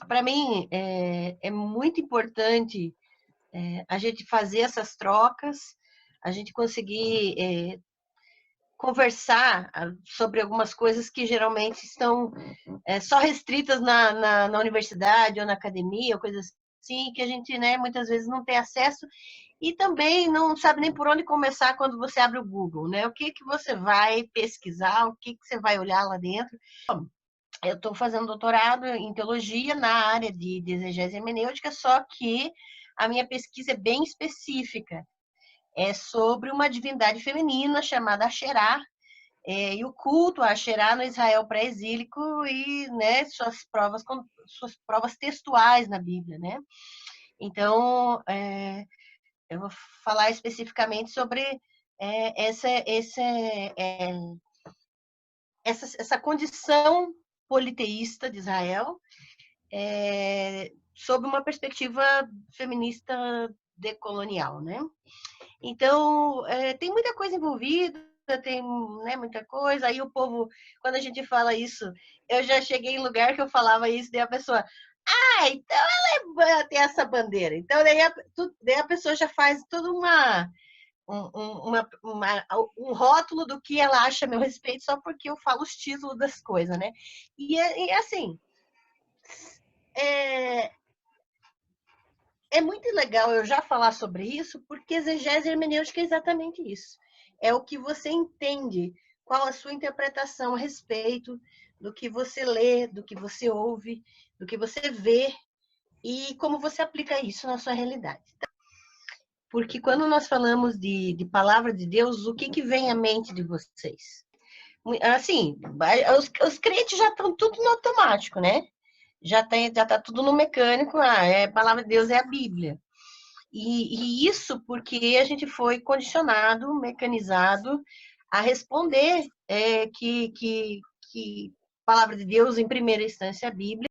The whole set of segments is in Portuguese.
Para mim, é muito importante a gente fazer essas trocas, a gente conseguir conversar sobre algumas coisas que geralmente estão só restritas na universidade ou na academia, ou coisas assim, que a gente, né, muitas vezes não tem acesso e também não sabe nem por onde começar quando você abre o Google, né? O que que você vai pesquisar, o que que você vai olhar lá dentro. Eu estou fazendo doutorado em teologia na área de exegese hermenêutica, só que a minha pesquisa é bem específica. É sobre uma divindade feminina chamada Asherá, e o culto a Asherá no Israel pré-exílico e, né, suas provas textuais na Bíblia, né? Então, eu vou falar especificamente sobre essa condição politeísta de Israel, sob uma perspectiva feminista decolonial, né? Então, tem muita coisa envolvida, tem, né, muita coisa. Aí o povo, quando a gente fala isso, eu já cheguei em lugar que eu falava isso, daí a pessoa, então ela tem essa bandeira. Então, daí a pessoa já faz toda um rótulo do que ela acha a meu respeito só porque eu falo os títulos das coisas, né? E assim, é, é muito legal eu já falar sobre isso, porque exegese hermenêutica é exatamente isso. É o que você entende, qual a sua interpretação a respeito do que você lê, do que você ouve, do que você vê e como você aplica isso na sua realidade. Porque quando nós falamos de palavra de Deus, o que, que vem à mente de vocês? Assim, os crentes já estão tudo no automático, né? Já tá tudo no mecânico, a palavra de Deus é a Bíblia. E isso porque a gente foi condicionado, mecanizado a responder que a palavra de Deus, em primeira instância, a Bíblia.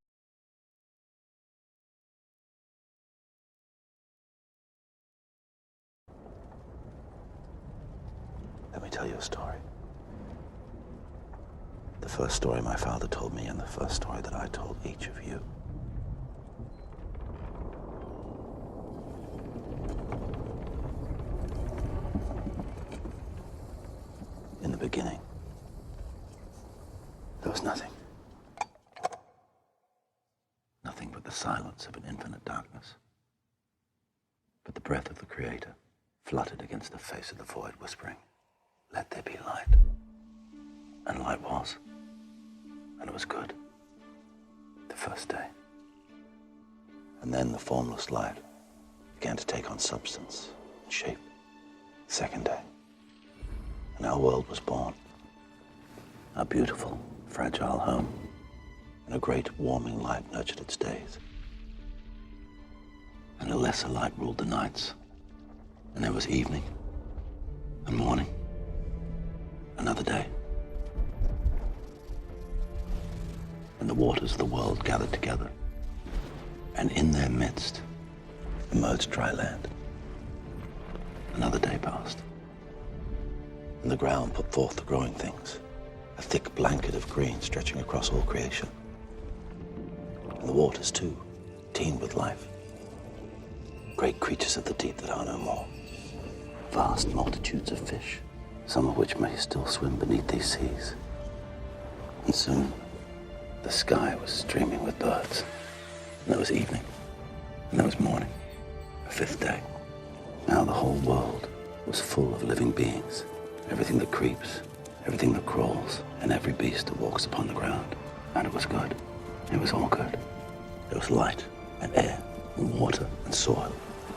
Let me tell you a story. The first story my father told me and the first story that I told each of you. In the beginning, there was nothing. Nothing but the silence of an infinite darkness. But the breath of the Creator fluttered against the face of the void, whispering, "Let there be light." And light was. And it was good. The first day. And then the formless light began to take on substance and shape. The second day. And our world was born. Our beautiful, fragile home. And a great warming light nurtured its days. And a lesser light ruled the nights. And there was evening and morning. Another day. And the waters of the world gathered together. And in their midst emerged dry land. Another day passed. And the ground put forth the growing things, a thick blanket of green stretching across all creation. And the waters, too, teemed with life. Great creatures of the deep that are no more. Vast multitudes of fish, some of which may still swim beneath these seas. And soon, the sky was streaming with birds. And there was evening. And there was morning. A fifth day. Now the whole world was full of living beings. Everything that creeps, everything that crawls, and every beast that walks upon the ground. And it was good. It was all good. There was light and air and water and soil,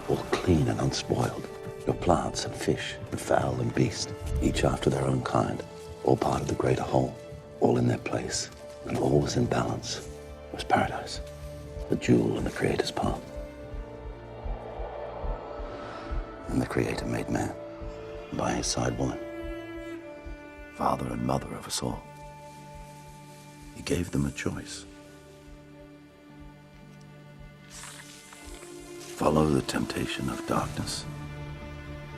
all clean and unspoiled. Your plants and fish and fowl and beast, each after their own kind, all part of the greater whole, all in their place, and all was in balance. It was paradise, the jewel in the Creator's palm. And the Creator made man, and by his side woman, father and mother of us all. He gave them a choice. Follow the temptation of darkness,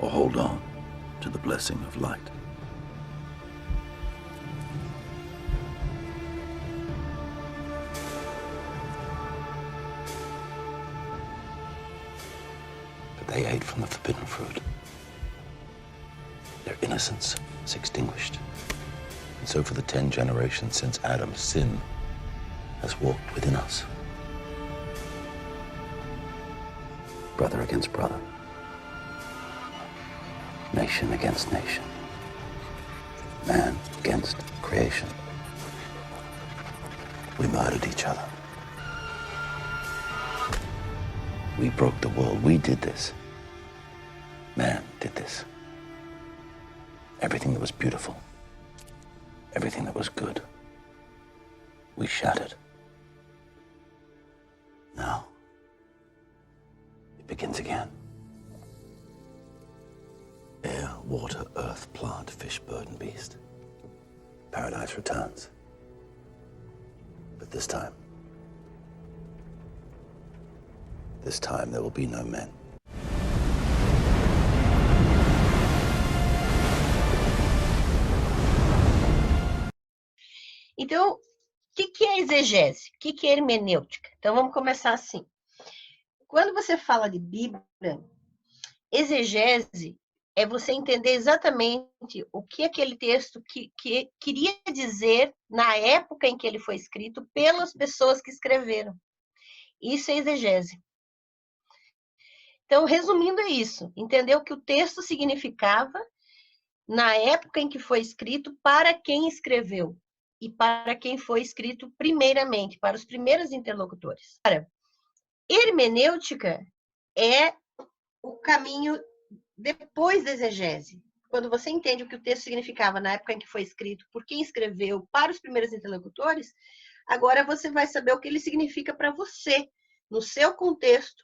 or hold on to the blessing of light. They ate from the forbidden fruit. Their innocence is extinguished. And so for the 10 generations since Adam, sin has walked within us. Brother against brother. Nation against nation. Man against creation. We murdered each other. We broke the world. We did this. Man did this. Everything that was beautiful, everything that was good, we shattered. Now, it begins again. Air, water, earth, plant, fish, bird, and beast. Paradise returns. But this time there will be no men. Então, o que é exegese? O que é hermenêutica? Então, vamos começar assim. Quando você fala de Bíblia, exegese é você entender exatamente o que aquele texto que queria dizer na época em que ele foi escrito pelas pessoas que escreveram. Isso é exegese. Então, resumindo, é isso. Entender o que o texto significava na época em que foi escrito, para quem escreveu e para quem foi escrito primeiramente, para os primeiros interlocutores. Hermenêutica é o caminho depois da exegese. Quando você entende o que o texto significava na época em que foi escrito, por quem escreveu, para os primeiros interlocutores, agora você vai saber o que ele significa para você, no seu contexto,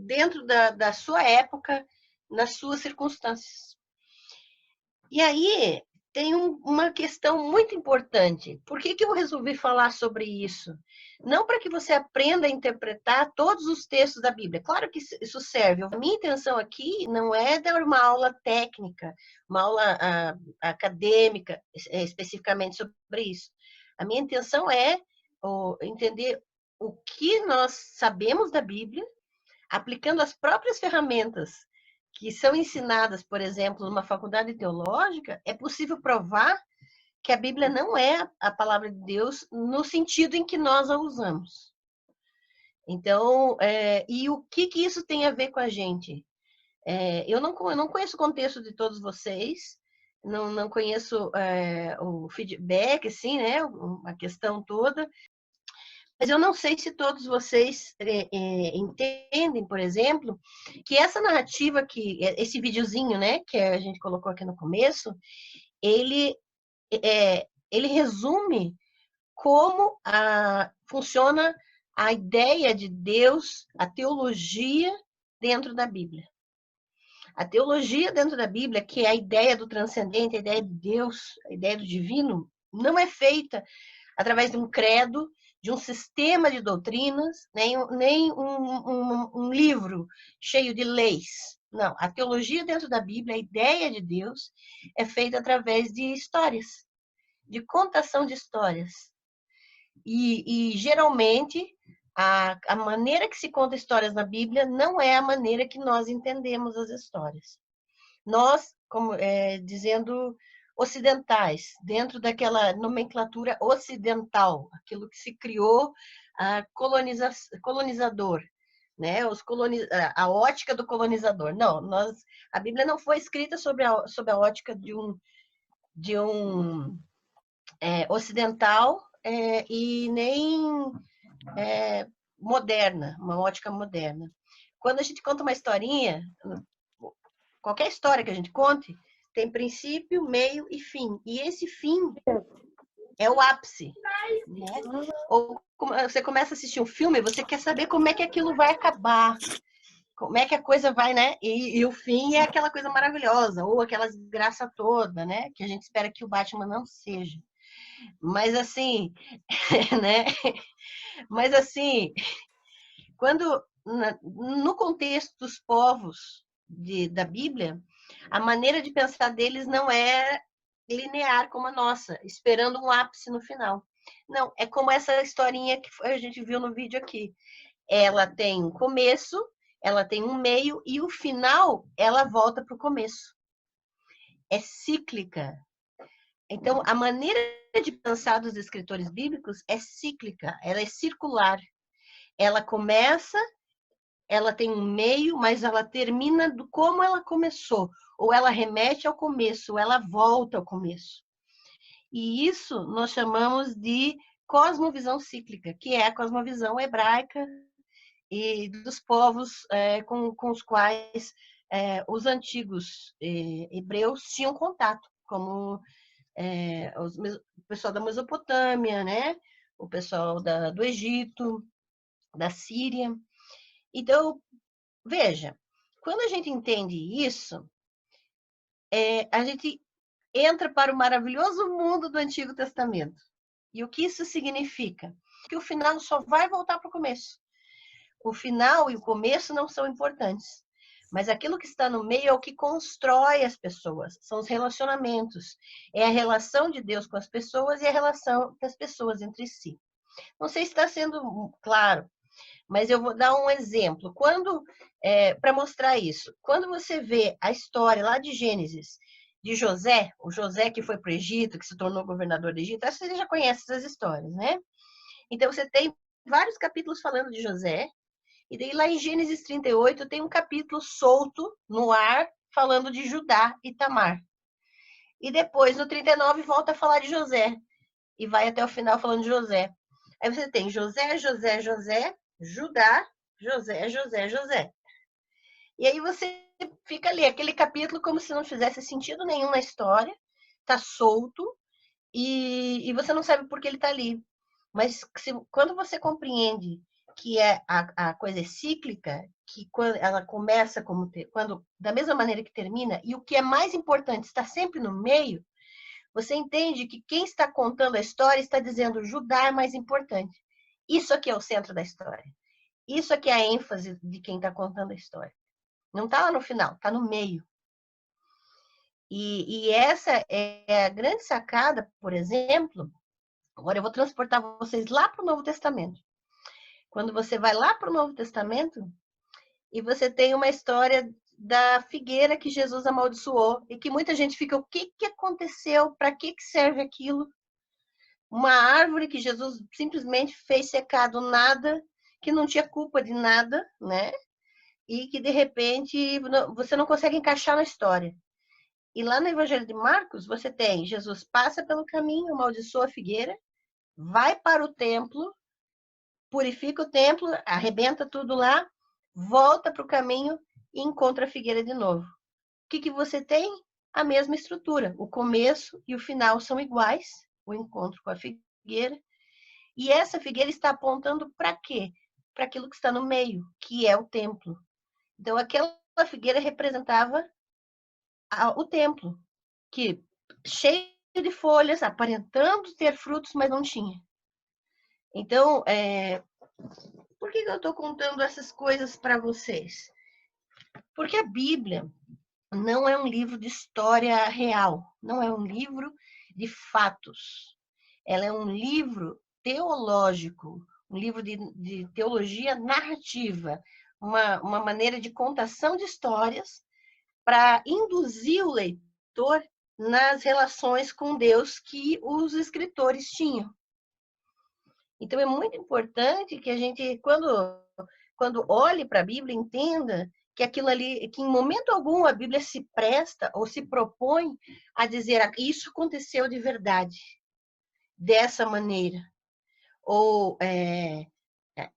dentro da sua época, nas suas circunstâncias. E aí, tem uma questão muito importante. Por que eu resolvi falar sobre isso? Não para que você aprenda a interpretar todos os textos da Bíblia. Claro que isso serve. A minha intenção aqui não é dar uma aula técnica, uma aula acadêmica, especificamente sobre isso. A minha intenção é entender o que nós sabemos da Bíblia, aplicando as próprias ferramentas que são ensinadas, por exemplo, numa faculdade teológica, é possível provar que a Bíblia não é a palavra de Deus no sentido em que nós a usamos. Então, e o que isso tem a ver com a gente? Eu não conheço o contexto de todos vocês, não conheço o feedback, assim, né? A questão toda. Mas eu não sei se todos vocês entendem, por exemplo, que essa narrativa, esse videozinho, né, que a gente colocou aqui no começo, ele resume como funciona a ideia de Deus, a teologia dentro da Bíblia. A teologia dentro da Bíblia, que é a ideia do transcendente, a ideia de Deus, a ideia do divino, não é feita através de um credo, de um sistema de doutrinas, nem um livro cheio de leis. Não, a teologia dentro da Bíblia, a ideia de Deus, é feita através de histórias, de contação de histórias. E geralmente, a maneira que se conta histórias na Bíblia não é a maneira que nós entendemos as histórias. Nós, como dizendo ocidentais, dentro daquela nomenclatura ocidental, aquilo que se criou colonizador, né? A ótica do colonizador. Não, a Bíblia não foi escrita sob a ótica de um ocidental e nem moderna, uma ótica moderna. Quando a gente conta uma historinha, qualquer história que a gente conte, tem princípio, meio e fim. E esse fim é o ápice. Né? Ou você começa a assistir um filme, você quer saber como é que aquilo vai acabar. Como é que a coisa vai, né? E o fim é aquela coisa maravilhosa, ou aquela desgraça toda, né? Que a gente espera que o Batman não seja. Mas assim, né? Mas assim, quando no contexto dos povos da Bíblia, a maneira de pensar deles não é linear como a nossa, esperando um ápice no final. Não, é como essa historinha que a gente viu no vídeo aqui. Ela tem um começo ela tem um meio e o final ela volta para o começo. É cíclica. Então, a maneira de pensar dos escritores bíblicos é cíclica, ela é circular. Ela começa, ela tem um meio, mas ela termina do como ela começou. Ou ela remete ao começo, ou ela volta ao começo. E isso nós chamamos de cosmovisão cíclica, que é a cosmovisão hebraica e dos povos com os quais os antigos hebreus tinham contato, como o pessoal da Mesopotâmia, né? O pessoal do Egito, da Síria. Então, veja, quando a gente entende isso, a gente entra para o maravilhoso mundo do Antigo Testamento. E o que isso significa? Que o final só vai voltar para o começo. O final e o começo não são importantes. Mas aquilo que está no meio é o que constrói as pessoas, são os relacionamentos. É a relação de Deus com as pessoas e a relação das pessoas entre si. Não sei se está sendo claro, mas eu vou dar um exemplo. Para mostrar isso, quando você vê a história lá de Gênesis, de José, o José que foi para o Egito, que se tornou governador do Egito, você já conhece essas histórias, né? Então você tem vários capítulos falando de José, e daí lá em Gênesis 38 tem um capítulo solto no ar falando de Judá e Tamar. E depois no 39 volta a falar de José e vai até o final falando de José. Aí você tem José, José, José, Judá, José, José, José. E aí você fica ali, aquele capítulo como se não fizesse sentido nenhum na história, tá solto e você não sabe por que ele tá ali. Mas quando você compreende que a coisa é cíclica, que quando ela começa da mesma maneira que termina, e o que é mais importante está sempre no meio, você entende que quem está contando a história está dizendo Judá é mais importante. Isso aqui é o centro da história. Isso aqui é a ênfase de quem está contando a história. Não está lá no final, está no meio. E essa é a grande sacada, por exemplo. Agora eu vou transportar vocês lá para o Novo Testamento. Quando você vai lá para o Novo Testamento e você tem uma história da figueira que Jesus amaldiçoou e que muita gente fica, o que aconteceu? Para que serve aquilo? Uma árvore que Jesus simplesmente fez secar do nada, que não tinha culpa de nada, né? E que de repente você não consegue encaixar na história. E lá no Evangelho de Marcos, você tem Jesus passa pelo caminho, amaldiçoa a figueira, vai para o templo, purifica o templo, arrebenta tudo lá, volta para o caminho e encontra a figueira de novo. O que você tem? A mesma estrutura. O começo e o final são iguais, o encontro com a figueira. E essa figueira está apontando para quê? Para aquilo que está no meio, que é o templo. Então, aquela figueira representava o templo, que cheio de folhas, aparentando ter frutos, mas não tinha. Então, por que eu estou contando essas coisas para vocês? Porque a Bíblia não é um livro de história real, não é um livro de fatos. Ela é um livro teológico, um livro de teologia narrativa, uma maneira de contação de histórias para induzir o leitor nas relações com Deus que os escritores tinham. Então, é muito importante que a gente, quando olhe para a Bíblia, entenda que aquilo ali, que em momento algum a Bíblia se presta ou se propõe a dizer isso aconteceu de verdade, dessa maneira. Ou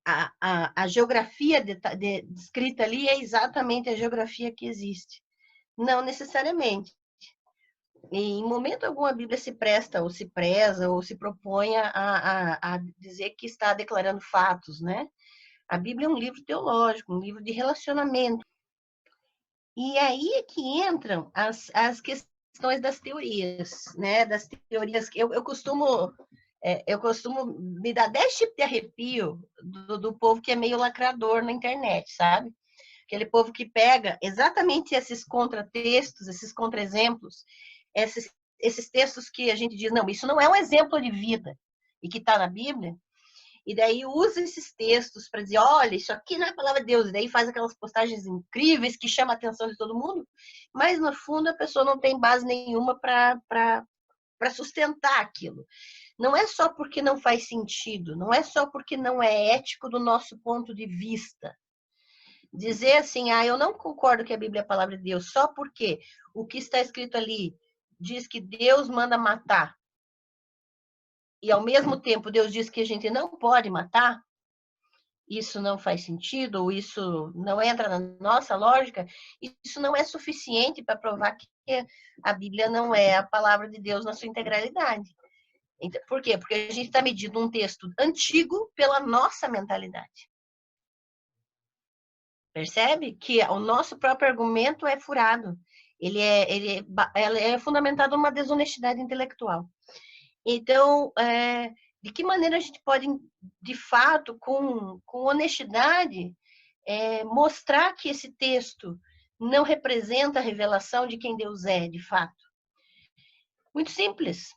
a geografia descrita ali é exatamente a geografia que existe. Não necessariamente. Em momento algum a Bíblia se presta, ou se preza, ou se propõe a dizer que está declarando fatos, né? A Bíblia é um livro teológico, um livro de relacionamento. E aí é que entram as questões das teorias, né? Das teorias que eu costumo me dar 10 tipos de arrepio do povo que é meio lacrador na internet, sabe? Aquele povo que pega exatamente esses contratextos, esses contra-exemplos, esses textos que a gente diz, não, isso não é um exemplo de vida, e que está na Bíblia, e daí usa esses textos para dizer, olha, isso aqui não é a palavra de Deus, e daí faz aquelas postagens incríveis que chamam a atenção de todo mundo, mas no fundo a pessoa não tem base nenhuma para sustentar aquilo. Não é só porque não faz sentido, não é só porque não é ético do nosso ponto de vista. Dizer assim, eu não concordo que a Bíblia é a palavra de Deus, só porque o que está escrito ali diz que Deus manda matar, e ao mesmo tempo Deus diz que a gente não pode matar, isso não faz sentido, ou isso não entra na nossa lógica, isso não é suficiente para provar que a Bíblia não é a palavra de Deus na sua integralidade. Por quê? Porque a gente está medindo um texto antigo pela nossa mentalidade. Percebe? Que o nosso próprio argumento é furado. Ele é fundamentado numa desonestidade intelectual. Então, de que maneira a gente pode, de fato, com honestidade, mostrar que esse texto não representa a revelação de quem Deus é, de fato? Muito simples.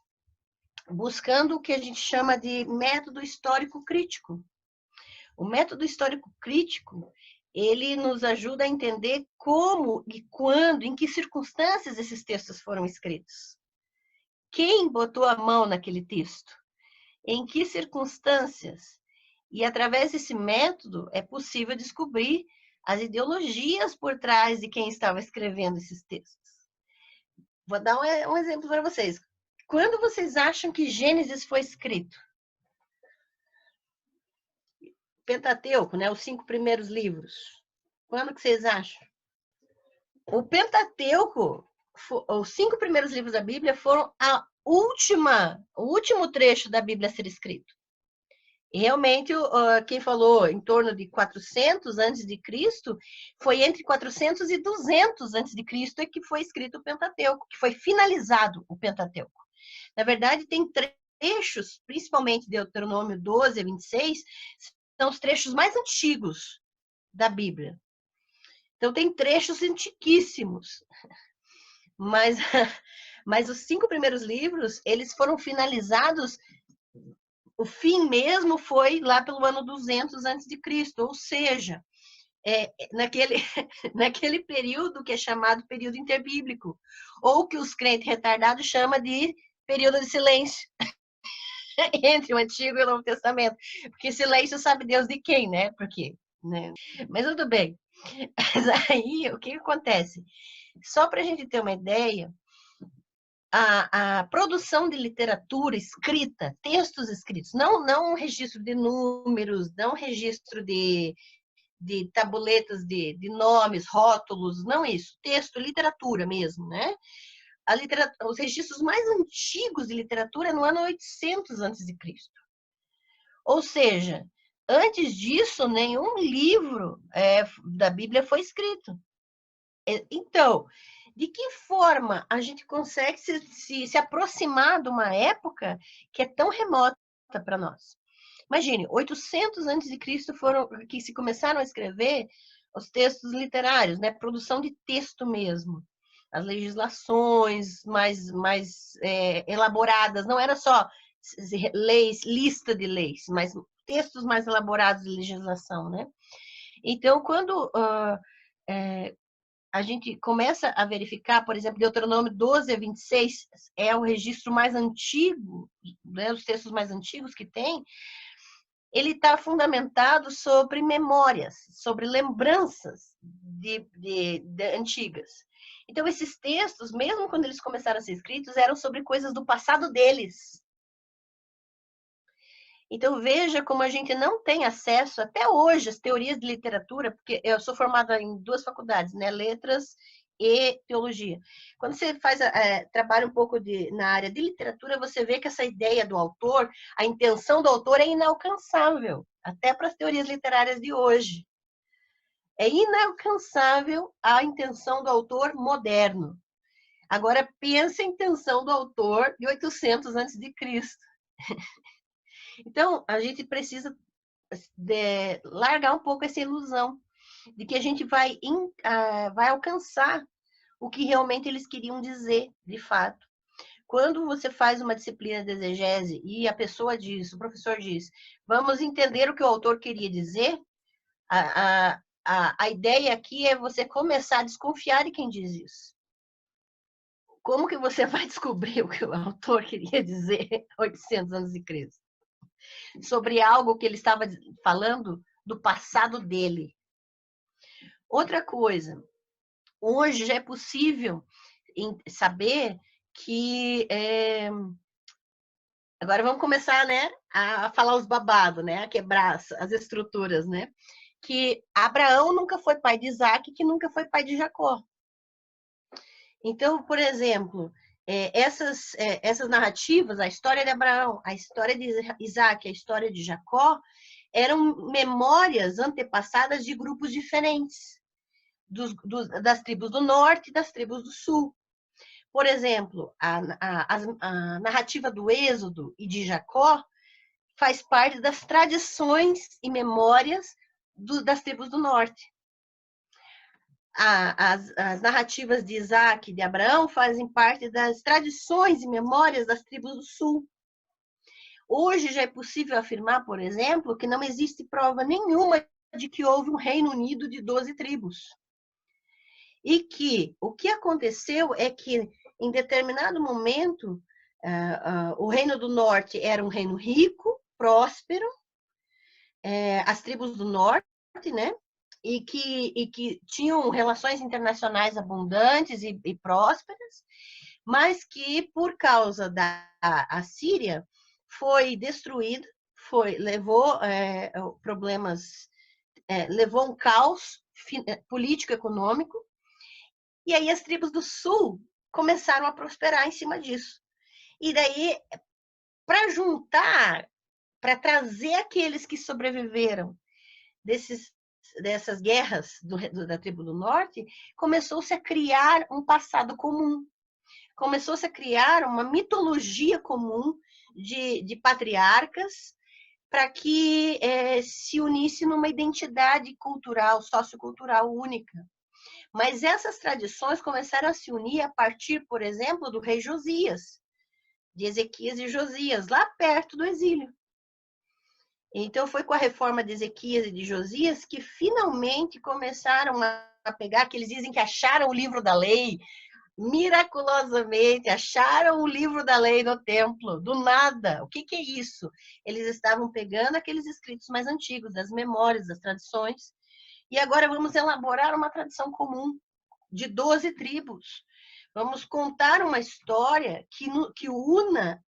Buscando o que a gente chama de método histórico crítico. O método histórico crítico, ele nos ajuda a entender como e quando, em que circunstâncias esses textos foram escritos. Quem botou a mão naquele texto? Em que circunstâncias? E através desse método é possível descobrir as ideologias por trás de quem estava escrevendo esses textos. Vou dar um exemplo para vocês. Quando vocês acham que Gênesis foi escrito? Pentateuco, né? Os 5 primeiros livros. Quando que vocês acham? O Pentateuco, os 5 primeiros livros da Bíblia foram o último trecho da Bíblia a ser escrito. E realmente, quem falou em torno de 400 antes de Cristo, foi entre 400 e 200 antes de Cristo é que foi escrito o Pentateuco, que foi finalizado o Pentateuco. Na verdade, tem trechos, principalmente Deuteronômio 12 a 26, são os trechos mais antigos da Bíblia. Então, tem trechos antiquíssimos. Mas os 5 primeiros livros, eles foram finalizados, o fim mesmo foi lá pelo ano 200 antes de Cristo, ou seja, naquele período que é chamado período interbíblico, ou que os crentes retardados chamam de período de silêncio entre o Antigo e o Novo Testamento, porque silêncio sabe Deus de quem, né? Porque, né? Mas tudo bem. Mas aí, o que acontece? Só para a gente ter uma ideia, a produção de literatura escrita, textos escritos, não registro de números, não registro de tabuletas de nomes, rótulos, não isso, texto, literatura mesmo, né? Os registros mais antigos de literatura é no ano 800 a.C. Ou seja, antes disso, nenhum livro da Bíblia foi escrito. Então, de que forma a gente consegue se aproximar de uma época que é tão remota para nós? Imagine, 800 a.C. foram que se começaram a escrever os textos literários, né? Produção de texto mesmo. As legislações mais elaboradas, não era só leis, lista de leis, mas textos mais elaborados de legislação, né? Então, quando a gente começa a verificar, por exemplo, Deuteronômio 12 a 26 é o registro mais antigo, né, os textos mais antigos que tem, ele está fundamentado sobre memórias, sobre lembranças de antigas. Então, esses textos, mesmo quando eles começaram a ser escritos, eram sobre coisas do passado deles. Então, veja como a gente não tem acesso, até hoje, às teorias de literatura, porque eu sou formada em 2 faculdades, né? Letras e teologia. Quando você trabalha um pouco na área de literatura, você vê que essa ideia do autor, a intenção do autor é inalcançável, até para as teorias literárias de hoje. É inalcançável a intenção do autor moderno. Agora, pensa a intenção do autor de 800 a.C. Então, a gente precisa largar um pouco essa ilusão de que a gente vai alcançar o que realmente eles queriam dizer, de fato. quando você faz uma disciplina de exegese e a pessoa diz, o professor diz, vamos entender o que o autor queria dizer, a ideia aqui é você começar a desconfiar de quem diz isso. Como que você vai descobrir o que o autor queria dizer 800 anos de Cristo? Sobre algo que ele estava falando do passado dele. Outra coisa, hoje já é possível saber que... Agora vamos começar, né, a falar os babados, né, a quebrar as estruturas, né? Que Abraão nunca foi pai de Isaac, que nunca foi pai de Jacó. Então, por exemplo, essas narrativas, a história de Abraão, a história de Isaac, a história de Jacó, eram memórias antepassadas de grupos diferentes, das tribos do norte e das tribos do sul. Por exemplo, a narrativa do Êxodo e de Jacó faz parte das tradições e memórias das tribos do norte. As narrativas de Isaac e de Abraão fazem parte das tradições e memórias das tribos do sul. Hoje já é possível afirmar, por exemplo, que não existe prova nenhuma de que houve um Reino Unido de 12 tribos. E que o que aconteceu é que, em determinado momento, o Reino do Norte era um reino rico, próspero, as tribos do Norte, né? E que tinham relações internacionais abundantes e prósperas, mas que, por causa da Síria, foi destruída, levou problemas, levou um caos político-econômico, e aí as tribos do Sul começaram a prosperar em cima disso. E daí, para juntar, para trazer aqueles que sobreviveram dessas guerras da tribo do norte, começou-se a criar um passado comum. Começou-se a criar uma mitologia comum de patriarcas para que se unisse numa identidade cultural, sociocultural única. Mas essas tradições começaram a se unir a partir, por exemplo, do rei Josias, de Ezequias e Josias, lá perto do exílio. Então, foi com a reforma de Ezequias e de Josias que finalmente começaram a pegar, que eles dizem que acharam o livro da lei, miraculosamente, acharam o livro da lei no templo, do nada. O que é isso? Eles estavam pegando aqueles escritos mais antigos, das memórias, das tradições, e agora vamos elaborar uma tradição comum de 12 tribos. Vamos contar uma história que una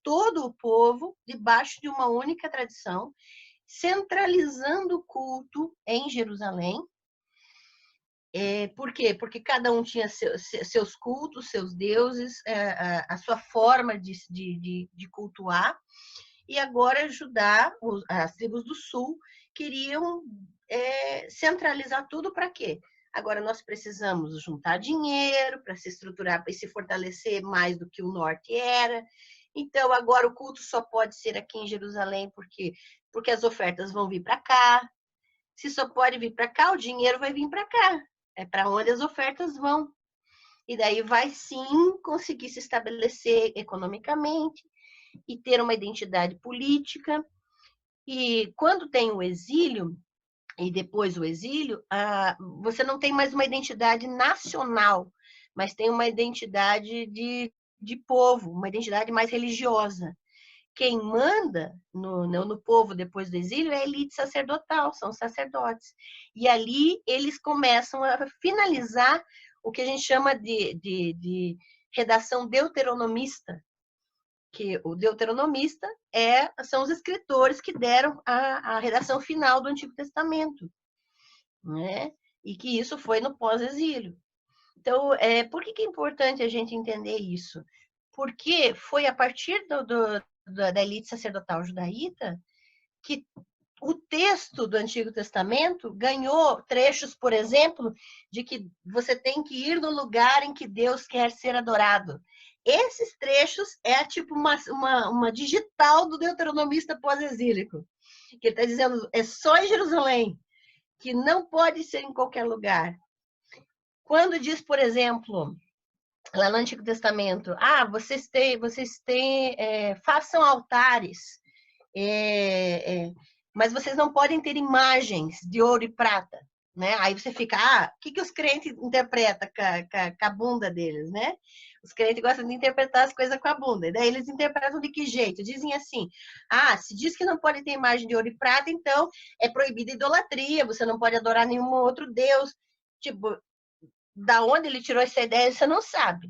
todo o povo debaixo de uma única tradição, centralizando o culto em Jerusalém. Por quê? Porque cada um tinha seus cultos, seus deuses, a sua forma de cultuar. E agora Judá, as tribos do sul, queriam centralizar tudo para quê? Agora nós precisamos juntar dinheiro para se estruturar e se fortalecer mais do que o norte era. Então, agora o culto só pode ser aqui em Jerusalém porque as ofertas vão vir para cá. Se só pode vir para cá, o dinheiro vai vir para cá. É para onde as ofertas vão. E daí vai sim conseguir se estabelecer economicamente e ter uma identidade política. E quando tem o exílio, e depois o exílio, você não tem mais uma identidade nacional, mas tem uma identidade de povo, uma identidade mais religiosa. Quem manda no povo depois do exílio é a elite sacerdotal, são os sacerdotes. E ali eles começam a finalizar o que a gente chama de redação deuteronomista, que o deuteronomista são os escritores que deram a redação final do Antigo Testamento, né? E que isso foi no pós-exílio. Então, por que é importante a gente entender isso? Porque foi a partir da elite sacerdotal judaíta que o texto do Antigo Testamento ganhou trechos, por exemplo, de que você tem que ir no lugar em que Deus quer ser adorado. Esses trechos tipo uma digital do deuteronomista pós-exílico, que ele está dizendo é só em Jerusalém, que não pode ser em qualquer lugar. Quando diz, por exemplo, lá no Antigo Testamento, façam altares, mas vocês não podem ter imagens de ouro e prata, né? Aí você fica, o que os crentes interpretam com a bunda deles, né? Os crentes gostam de interpretar as coisas com a bunda. E daí eles interpretam de que jeito? Dizem assim, se diz que não pode ter imagem de ouro e prata, então é proibida a idolatria, você não pode adorar nenhum outro deus. Tipo, da onde ele tirou essa ideia, você não sabe.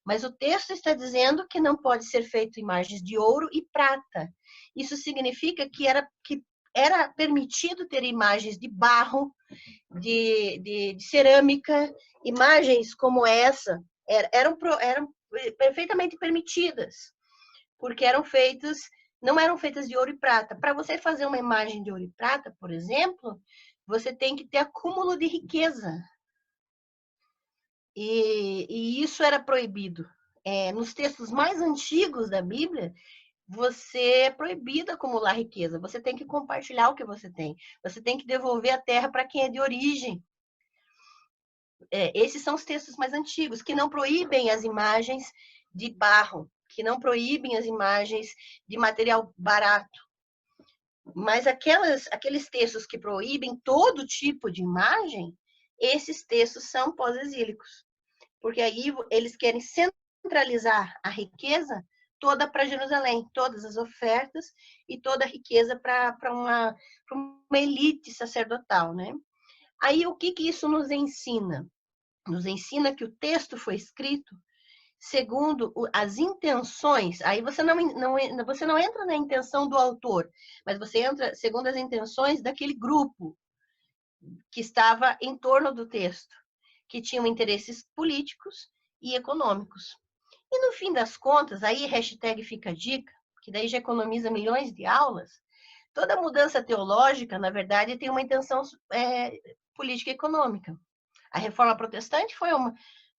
Mas o texto está dizendo que não pode ser feito imagens de ouro e prata. Isso significa que era permitido ter imagens de barro, de cerâmica, imagens como essa eram perfeitamente permitidas, porque não eram feitas de ouro e prata. Para você fazer uma imagem de ouro e prata, por exemplo, você tem que ter acúmulo de riqueza. E isso era proibido. Nos textos mais antigos da Bíblia, você é proibido acumular riqueza. Você tem que compartilhar o que você tem. Você tem que devolver a terra para quem é de origem. Esses são os textos mais antigos, que não proíbem as imagens de barro, que não proíbem as imagens de material barato. Mas aqueles textos que proíbem todo tipo de imagem, esses textos são pós-exílicos. Porque aí eles querem centralizar a riqueza toda para Jerusalém, todas as ofertas e toda a riqueza para uma elite sacerdotal, né? Aí o que isso nos ensina? Nos ensina que o texto foi escrito segundo as intenções. Aí você não entra na intenção do autor, mas você entra segundo as intenções daquele grupo que estava em torno do texto, que tinham interesses políticos e econômicos. E no fim das contas, aí hashtag fica a dica, que daí já economiza milhões de aulas, toda mudança teológica, na verdade, tem uma intenção política e econômica. A reforma protestante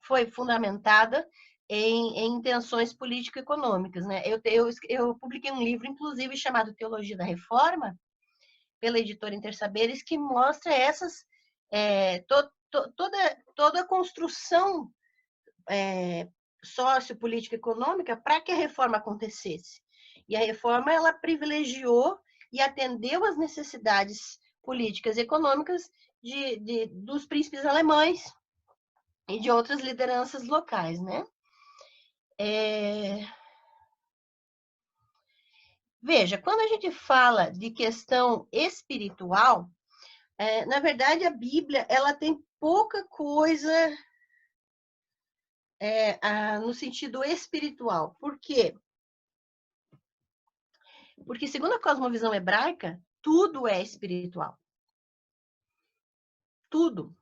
foi fundamentada em intenções político-econômicas, né? Eu publiquei um livro, inclusive, chamado Teologia da Reforma, pela editora Intersaberes, que mostra toda a construção sociopolítica econômica para que a reforma acontecesse. E a reforma, ela privilegiou e atendeu às necessidades políticas e econômicas dos príncipes alemães e de outras lideranças locais, né? Veja, quando a gente fala de questão espiritual, na verdade, a Bíblia ela tem pouca coisa no sentido espiritual. Por quê? Porque, segundo a cosmovisão hebraica, tudo é espiritual. Tudo.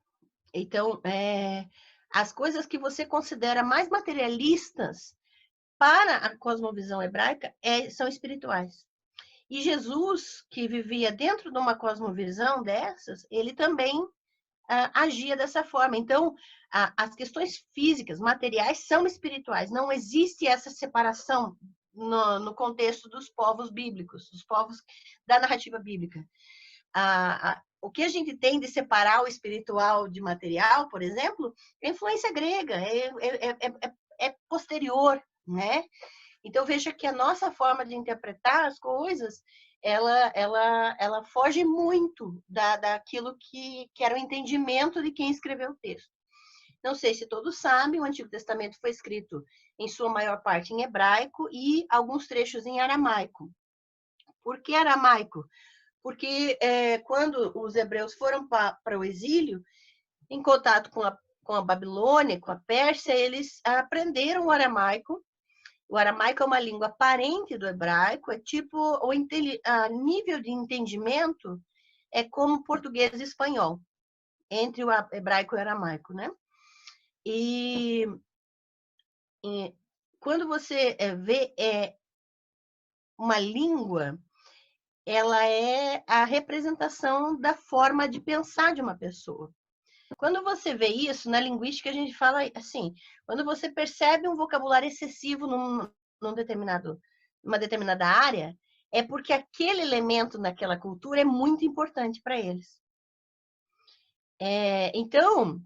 Então, as coisas que você considera mais materialistas para a cosmovisão hebraica são espirituais. E Jesus, que vivia dentro de uma cosmovisão dessas, ele também agia dessa forma. Então, as questões físicas, materiais, são espirituais. Não existe essa separação no contexto dos povos bíblicos, dos povos da narrativa bíblica. O que a gente tem de separar o espiritual de material, por exemplo, é influência grega, é posterior, né? Então, veja que a nossa forma de interpretar as coisas, ela foge muito daquilo que era o entendimento de quem escreveu o texto. Não sei se todos sabem, o Antigo Testamento foi escrito, em sua maior parte, em hebraico e alguns trechos em aramaico. Por que aramaico? Porque quando os hebreus foram para o exílio, em contato com a Babilônia, com a Pérsia, eles aprenderam o aramaico. O aramaico é uma língua parente do hebraico, é tipo a nível de entendimento é como português e espanhol, entre o hebraico e o aramaico, né? E quando você vê uma língua, ela é a representação da forma de pensar de uma pessoa. Quando você vê isso, na linguística a gente fala assim, quando você percebe um vocabulário excessivo numa determinada área, é porque aquele elemento naquela cultura é muito importante para eles. Então,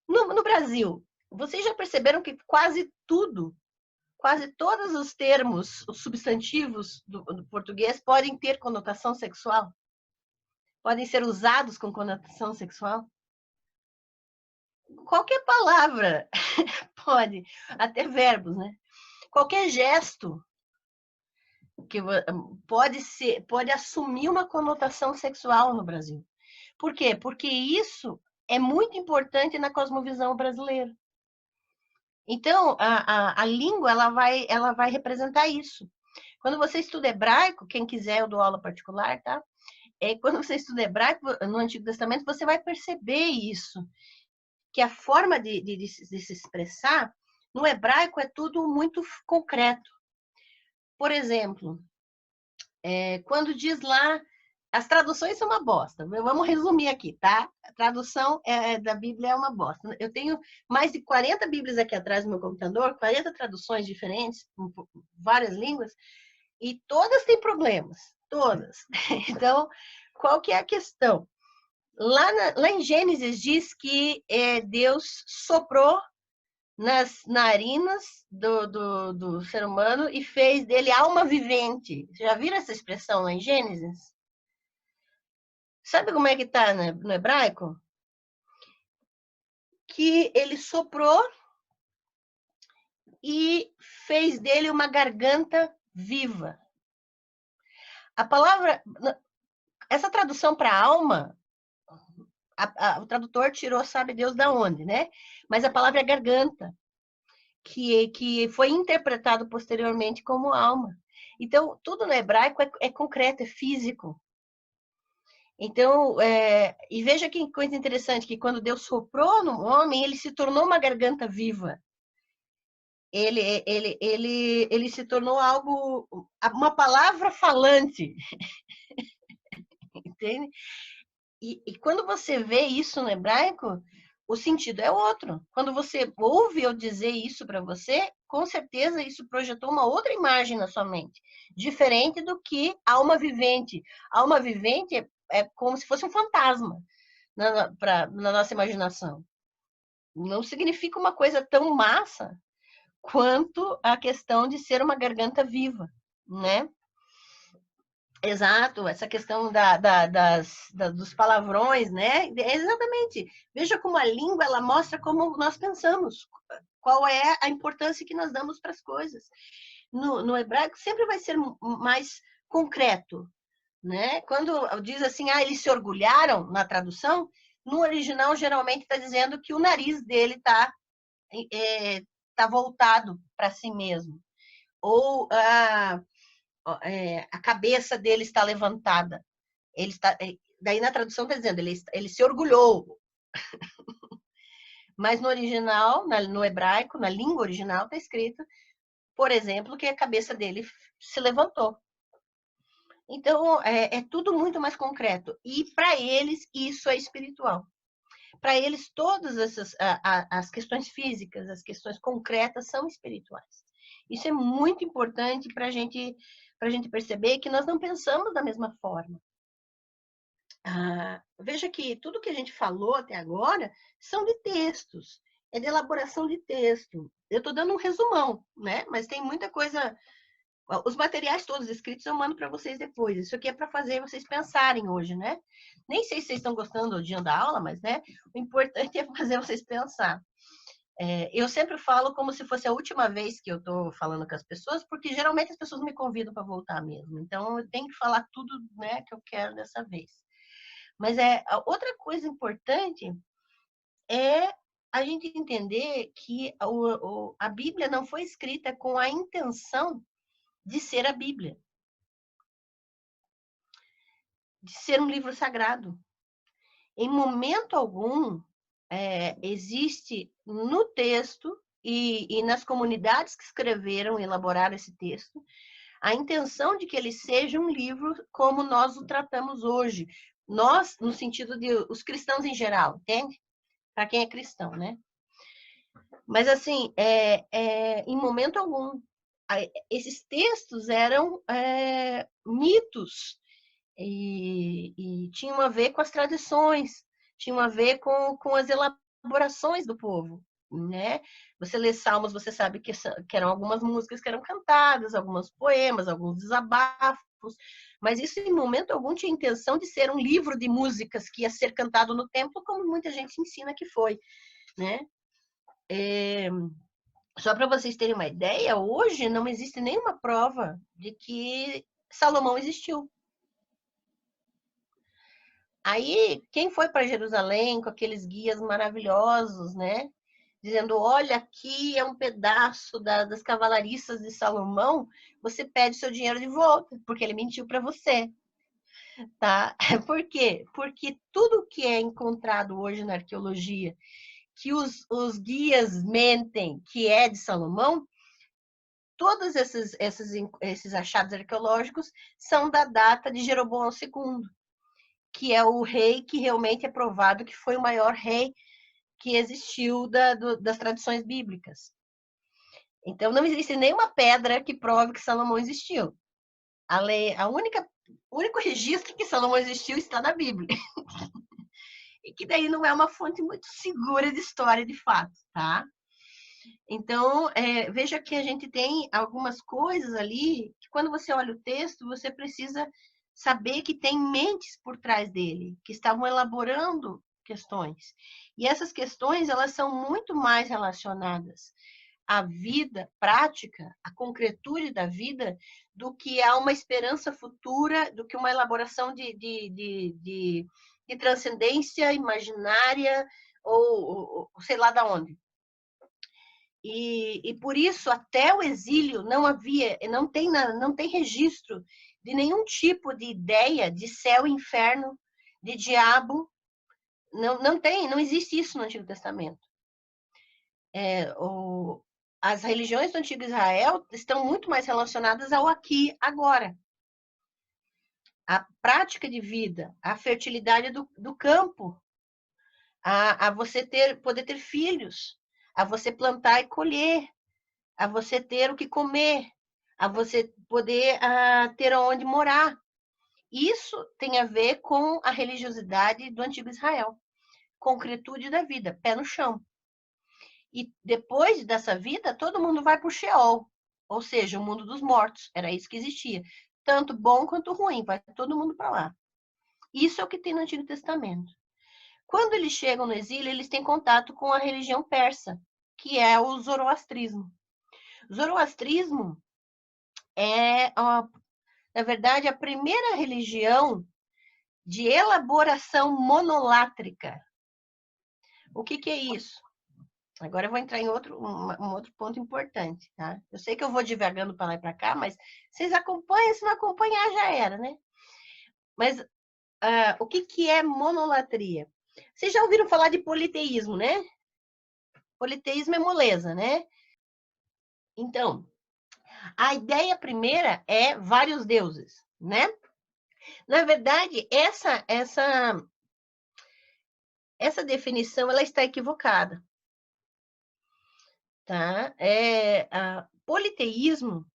no Brasil, Vocês já perceberam que quase tudo, quase todos os termos, os substantivos do português podem ter conotação sexual? Podem ser usados com conotação sexual? Qualquer palavra pode, até verbos, né? Qualquer gesto que pode assumir uma conotação sexual no Brasil. Por quê? Porque isso é muito importante na cosmovisão brasileira. Então, a língua ela vai representar isso. Quando você estuda hebraico, quem quiser, eu dou aula particular, tá? Quando você estuda hebraico no Antigo Testamento, você vai perceber isso, que a forma de se expressar no hebraico é tudo muito concreto. Por exemplo, quando diz lá, as traduções são uma bosta. Vamos resumir aqui, tá? A tradução da Bíblia é uma bosta. Eu tenho mais de 40 Bíblias aqui atrás do meu computador, 40 traduções diferentes, em várias línguas, e todas têm problemas. Todas. Então, qual que é a questão? Lá em Gênesis diz que Deus soprou nas narinas do ser humano e fez dele alma vivente. Já viram essa expressão lá em Gênesis? Sabe como é que está no hebraico? Que ele soprou e fez dele uma garganta viva. A palavra, essa tradução para alma, o tradutor tirou, sabe Deus da onde, né? Mas a palavra é garganta, que foi interpretado posteriormente como alma. Então, tudo no hebraico é concreto, é físico. Então, e veja que coisa interessante, que quando Deus soprou no homem, ele se tornou uma garganta viva. Ele se tornou algo, uma palavra falante. Entende? E quando você vê isso no hebraico, o sentido é outro. Quando você ouve eu dizer isso para você, com certeza isso projetou uma outra imagem na sua mente, diferente do que alma vivente. Alma vivente é como se fosse um fantasma na nossa imaginação. Não significa uma coisa tão massa quanto a questão de ser uma garganta viva, né? Exato, essa questão dos palavrões, né? Exatamente. Veja como a língua ela mostra como nós pensamos, qual é a importância que nós damos para as coisas. No hebraico sempre vai ser mais concreto, né? Quando diz assim, eles se orgulharam na tradução, no original geralmente está dizendo que o nariz dele está voltado para si mesmo, ou a cabeça dele está levantada. Ele está, daí na tradução está dizendo, ele se orgulhou. Mas no original, no hebraico, na língua original, está escrito, por exemplo, que a cabeça dele se levantou. Então, é tudo muito mais concreto. E para eles, isso é espiritual. Para eles, todas as questões físicas, as questões concretas são espirituais. Isso é muito importante para a gente perceber que nós não pensamos da mesma forma. Veja que tudo que a gente falou até agora são de textos, é de elaboração de texto. Eu estou dando um resumão, né? Mas tem muita coisa. Os materiais todos escritos eu mando para vocês depois. Isso aqui é para fazer vocês pensarem hoje, né? Nem sei se vocês estão gostando do dia da aula, mas né, o importante é fazer vocês pensar. Eu sempre falo como se fosse a última vez que eu estou falando com as pessoas, porque geralmente as pessoas me convidam para voltar mesmo. Então, eu tenho que falar tudo, né, que eu quero dessa vez. Mas outra coisa importante é a gente entender que a Bíblia não foi escrita com a intenção de ser a Bíblia, de ser um livro sagrado. Em momento algum, existe no texto e nas comunidades que escreveram e elaboraram esse texto, a intenção de que ele seja um livro como nós o tratamos hoje. Nós, no sentido de os cristãos em geral, entende? Para quem é cristão, né? Mas, assim, em momento algum, esses textos eram mitos e tinham a ver com as tradições, tinham a ver com as elaborações do povo. né? Você lê Salmos, você sabe que eram algumas músicas que eram cantadas, alguns poemas, alguns desabafos, mas isso em momento algum tinha intenção de ser um livro de músicas que ia ser cantado no templo, como muita gente ensina que foi, né? Só para vocês terem uma ideia, hoje não existe nenhuma prova de que Salomão existiu. Aí, quem foi para Jerusalém com aqueles guias maravilhosos, né? Dizendo, olha, aqui é um pedaço das cavalariças de Salomão, você pede seu dinheiro de volta, porque ele mentiu para você, tá? Por quê? Porque tudo que é encontrado hoje na arqueologia, que os guias mentem que é de Salomão, todos esses achados arqueológicos são da data de Jeroboão II, que é o rei que realmente é provado que foi o maior rei que existiu das tradições bíblicas. Então, não existe nenhuma pedra que prove que Salomão existiu. O único registro que Salomão existiu está na Bíblia. E que daí não é uma fonte muito segura de história, de fato, tá? Então, veja que a gente tem algumas coisas ali que quando você olha o texto, você precisa saber que tem mentes por trás dele, que estavam elaborando questões. E essas questões, elas são muito mais relacionadas à vida prática, à concretude da vida, do que a uma esperança futura, do que uma elaboração de transcendência imaginária ou sei lá da onde. E por isso, até o exílio, não tem registro de nenhum tipo de ideia de céu e inferno, de diabo. Não existe isso no Antigo Testamento. As religiões do Antigo Israel estão muito mais relacionadas ao aqui, agora. A prática de vida, a fertilidade do campo, a você poder ter filhos, a você plantar e colher, a você ter o que comer, a você poder ter onde morar. Isso tem a ver com a religiosidade do Antigo Israel. Concretude da vida, pé no chão. E depois dessa vida, todo mundo vai para o Sheol, ou seja, o mundo dos mortos. Era isso que existia. Tanto bom quanto ruim, vai todo mundo para lá. Isso é o que tem no Antigo Testamento. Quando eles chegam no exílio, eles têm contato com a religião persa, que é o zoroastrismo. O zoroastrismo é, na verdade, a primeira religião de elaboração monolátrica. O que é isso? Agora eu vou entrar em um outro ponto importante, tá? Eu sei que eu vou divagando para lá e para cá, mas vocês acompanham, se não acompanhar já era, né? Mas o que é monolatria? Vocês já ouviram falar de politeísmo, né? Politeísmo é moleza, né? Então, a ideia primeira é vários deuses, né? Na verdade, essa definição ela está equivocada. Tá? Politeísmo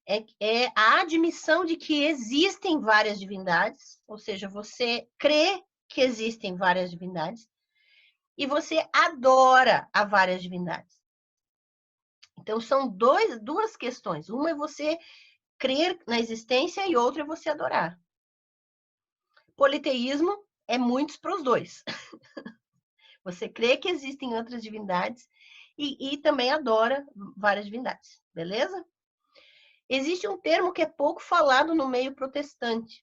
é a admissão de que existem várias divindades, ou seja, você crê que existem várias divindades e você adora a várias divindades. Então, são duas questões. Uma é você crer na existência e outra é você adorar. Politeísmo é muitos para os dois. Você crê que existem outras divindades e também adora várias divindades, beleza? Existe um termo que é pouco falado no meio protestante,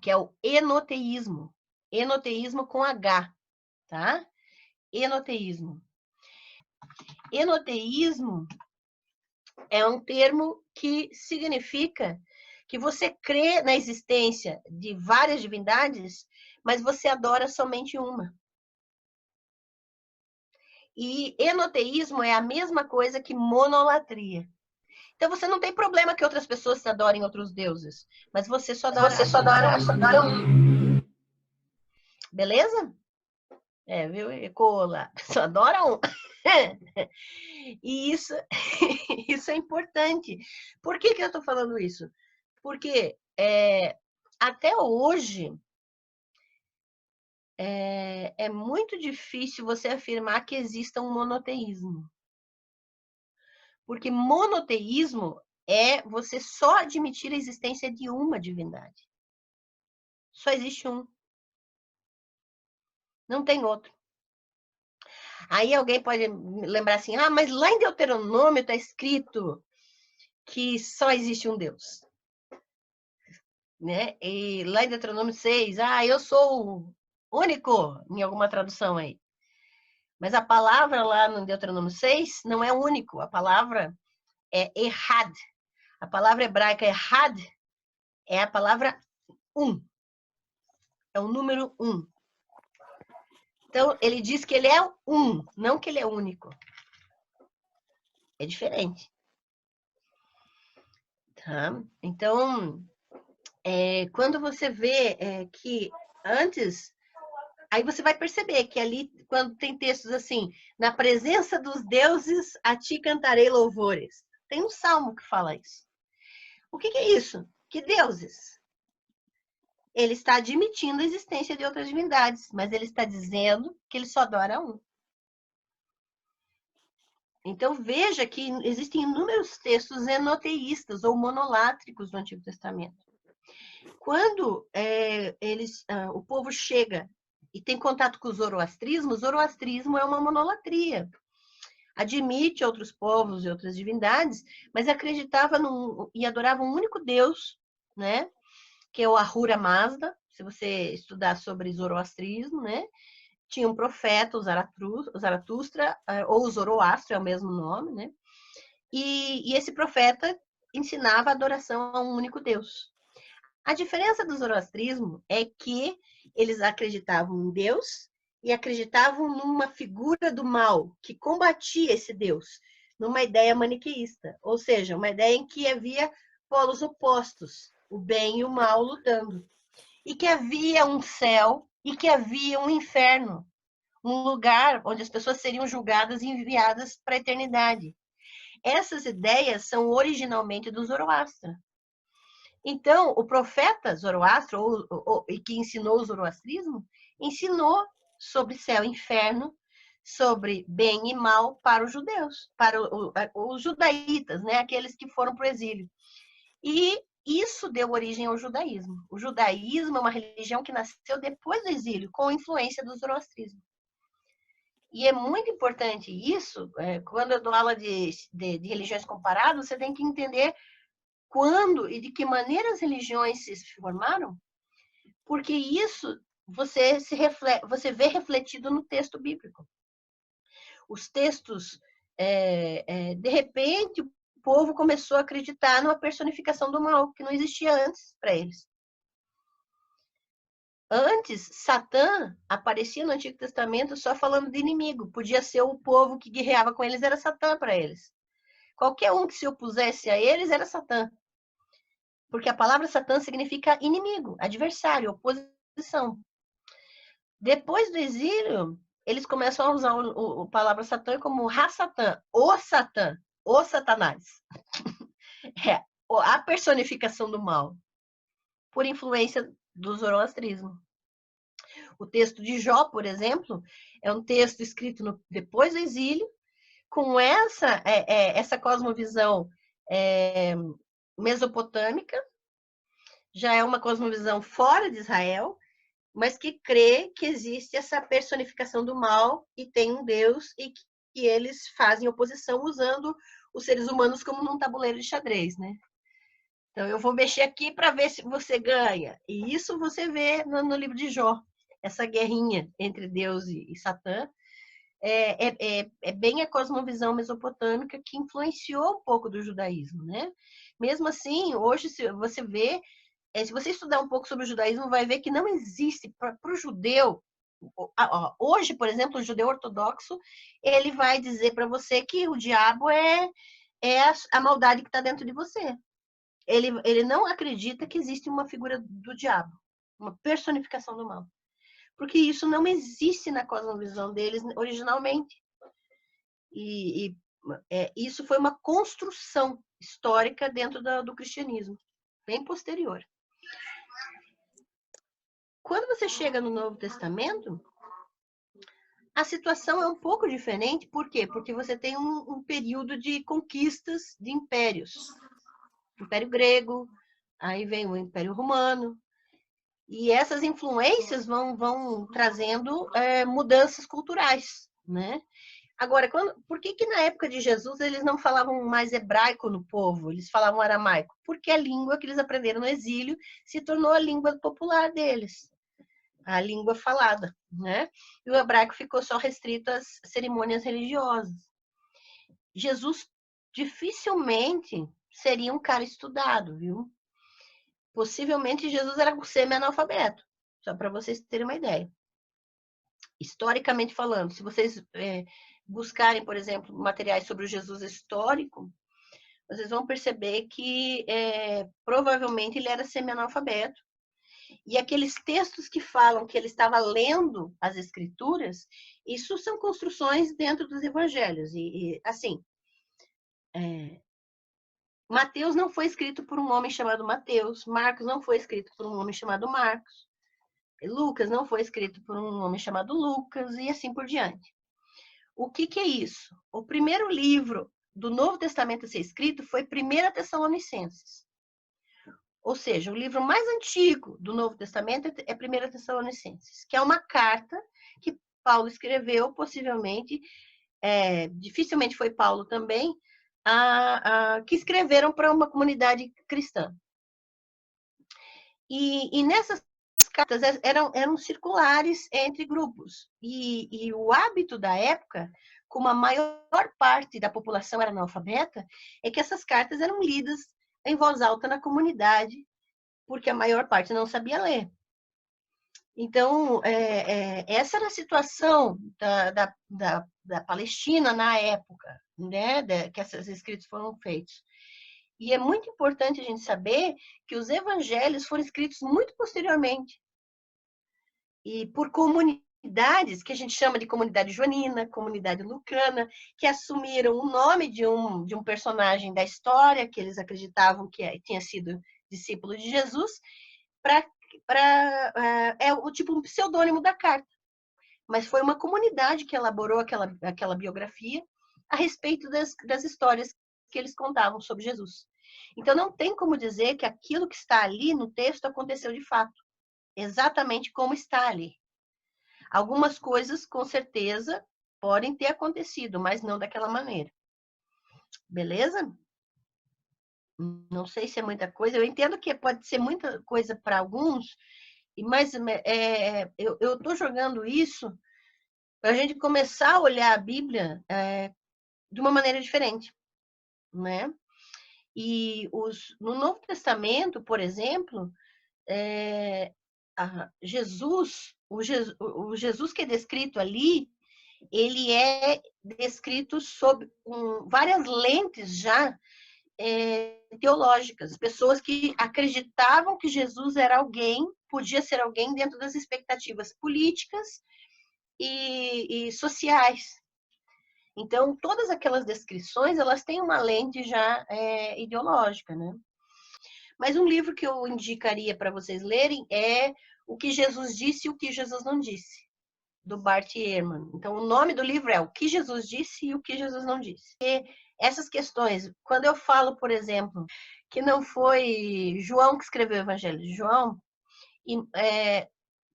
que é o enoteísmo. Enoteísmo com H, tá? Enoteísmo. Enoteísmo é um termo que significa que você crê na existência de várias divindades, mas você adora somente uma. E enoteísmo é a mesma coisa que monolatria. Então você não tem problema que outras pessoas adorem outros deuses, mas você só adora um. Beleza? Viu? Cola. Só adora um. E isso é importante. Por que eu estou falando isso? Porque até hoje é muito difícil você afirmar que exista um monoteísmo. Porque monoteísmo é você só admitir a existência de uma divindade. Só existe um. Não tem outro. Aí alguém pode lembrar assim, mas lá em Deuteronômio está escrito que só existe um Deus. Né? E lá em Deuteronômio 6, eu sou o único, em alguma tradução aí. Mas a palavra lá no Deuteronômio 6 não é único, a palavra é errad. A palavra hebraica errad é a palavra um. É o número 1. Então, ele diz que ele é um, não que ele é único. É diferente. Tá? Então, quando você vê que antes... Aí você vai perceber que ali, quando tem textos assim, na presença dos deuses, a ti cantarei louvores. Tem um salmo que fala isso. O que é isso? Que deuses? Ele está admitindo a existência de outras divindades, mas ele está dizendo que ele só adora um. Então veja que existem inúmeros textos enoteístas ou monolátricos no Antigo Testamento. Quando o povo chega e tem contato com o zoroastrismo é uma monolatria. Admite outros povos e outras divindades, mas acreditava e adorava um único Deus, né? Que é o Ahura Mazda, se você estudar sobre zoroastrismo, né? Tinha um profeta, o Zaratustra, ou o Zoroastro, é o mesmo nome, né? E esse profeta ensinava a adoração a um único Deus. A diferença do zoroastrismo é que eles acreditavam em Deus e acreditavam numa figura do mal que combatia esse Deus, numa ideia maniqueísta, ou seja, uma ideia em que havia polos opostos, o bem e o mal lutando, e que havia um céu e que havia um inferno, um lugar onde as pessoas seriam julgadas e enviadas para a eternidade. Essas ideias são originalmente do Zoroastro. Então, o profeta Zoroastro, e que ensinou o zoroastrismo, ensinou sobre céu e inferno, sobre bem e mal para os judeus, para os judaítas, né? Aqueles que foram para o exílio. E isso deu origem ao judaísmo. O judaísmo é uma religião que nasceu depois do exílio, com influência do zoroastrismo. E é muito importante isso, quando eu dou aula de religiões comparadas, você tem que entender quando e de que maneira as religiões se formaram, porque isso você vê refletido no texto bíblico. Os textos, de repente, o povo começou a acreditar numa personificação do mal, que não existia antes para eles. Antes, Satã aparecia no Antigo Testamento só falando de inimigo. Podia ser o povo que guerreava com eles, era Satã para eles. Qualquer um que se opusesse a eles era Satã. Porque a palavra Satã significa inimigo, adversário, oposição. Depois do exílio, eles começam a usar a palavra Satã como Ra-Satã, o Satanás. É a personificação do mal, por influência do zoroastrismo. O texto de Jó, por exemplo, é um texto escrito depois do exílio, com essa cosmovisão mesopotâmica, já é uma cosmovisão fora de Israel, mas que crê que existe essa personificação do mal e tem um Deus e que eles fazem oposição usando os seres humanos como num tabuleiro de xadrez, né? Então, eu vou mexer aqui para ver se você ganha. E isso você vê no livro de Jó, essa guerrinha entre Deus e Satã. É bem a cosmovisão mesopotâmica que influenciou um pouco do judaísmo, né? Mesmo assim, hoje, se você vê, se você estudar um pouco sobre o judaísmo, vai ver que não existe, para o judeu, hoje, por exemplo, o judeu ortodoxo, ele vai dizer para você que o diabo é a maldade que está dentro de você. Ele não acredita que existe uma figura do diabo, uma personificação do mal. Porque isso não existe na cosmovisão deles originalmente. E isso foi uma construção histórica dentro do cristianismo, bem posterior. Quando você chega no Novo Testamento, a situação é um pouco diferente. Por quê? Porque você tem um período de conquistas de impérios. Império grego, aí vem o Império Romano, e essas influências vão trazendo mudanças culturais, né? Agora, por que na época de Jesus eles não falavam mais hebraico no povo? Eles falavam aramaico? Porque a língua que eles aprenderam no exílio se tornou a língua popular deles, a língua falada, né? E o hebraico ficou só restrito às cerimônias religiosas. Jesus dificilmente seria um cara estudado, viu? Possivelmente Jesus era um semi-analfabeto, só para vocês terem uma ideia. Historicamente falando, se vocês buscarem, por exemplo, materiais sobre o Jesus histórico, vocês vão perceber que provavelmente ele era semi-analfabeto. E aqueles textos que falam que ele estava lendo as escrituras, isso são construções dentro dos evangelhos. E assim, Mateus não foi escrito por um homem chamado Mateus, Marcos não foi escrito por um homem chamado Marcos, Lucas não foi escrito por um homem chamado Lucas, e assim por diante. O que é isso? O primeiro livro do Novo Testamento a ser escrito foi 1 Tessalonicenses. Ou seja, o livro mais antigo do Novo Testamento é 1 Tessalonicenses, que é uma carta que Paulo escreveu, possivelmente, dificilmente foi Paulo também, que escreveram para uma comunidade cristã. E nessas cartas eram circulares entre grupos. E o hábito da época, como a maior parte da população era analfabeta, é que essas cartas eram lidas em voz alta na comunidade, porque a maior parte não sabia ler. Então, essa era a situação da Palestina na época, né, que esses escritos foram feitos. E é muito importante a gente saber que os evangelhos foram escritos muito posteriormente. E por comunidades, que a gente chama de comunidade joanina, comunidade lucana, que assumiram o nome de um personagem da história, que eles acreditavam que tinha sido discípulo de Jesus, o tipo um pseudônimo da carta. Mas foi uma comunidade que elaborou aquela biografia a respeito das histórias que eles contavam sobre Jesus. Então, não tem como dizer que aquilo que está ali no texto aconteceu de fato, exatamente como está ali. Algumas coisas, com certeza, podem ter acontecido, mas não daquela maneira. Beleza? Não sei se é muita coisa. Eu entendo que pode ser muita coisa para alguns, mas eu estou jogando isso para a gente começar a olhar a Bíblia de uma maneira diferente, né? E no Novo Testamento, por exemplo, o Jesus que é descrito ali, ele é descrito sob várias lentes já teológicas. Pessoas que acreditavam que Jesus era alguém, podia ser alguém dentro das expectativas políticas e sociais. Então, todas aquelas descrições, elas têm uma lente já ideológica, né? Mas um livro que eu indicaria para vocês lerem é O que Jesus Disse e o que Jesus Não Disse, do Bart Ehrman. Então, o nome do livro é O que Jesus Disse e o que Jesus Não Disse. E essas questões, quando eu falo, por exemplo, que não foi João que escreveu o Evangelho de João,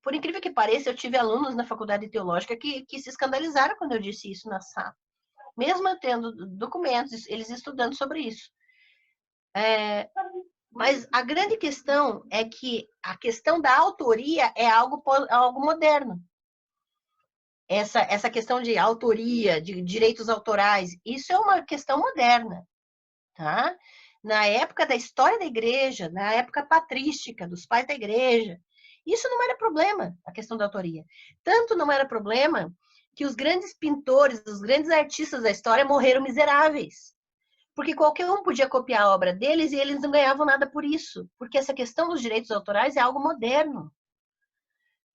por incrível que pareça, eu tive alunos na faculdade teológica que se escandalizaram quando eu disse isso na sala. Mesmo eu tendo documentos, eles estudando sobre isso. Mas a grande questão é que a questão da autoria é algo moderno. Essa questão de autoria, de direitos autorais, isso é uma questão moderna, tá? Na época da história da igreja, na época patrística, dos pais da igreja, isso não era problema, a questão da autoria. Tanto não era problema que os grandes pintores, os grandes artistas da história morreram miseráveis. Porque qualquer um podia copiar a obra deles e eles não ganhavam nada por isso. Porque essa questão dos direitos autorais é algo moderno.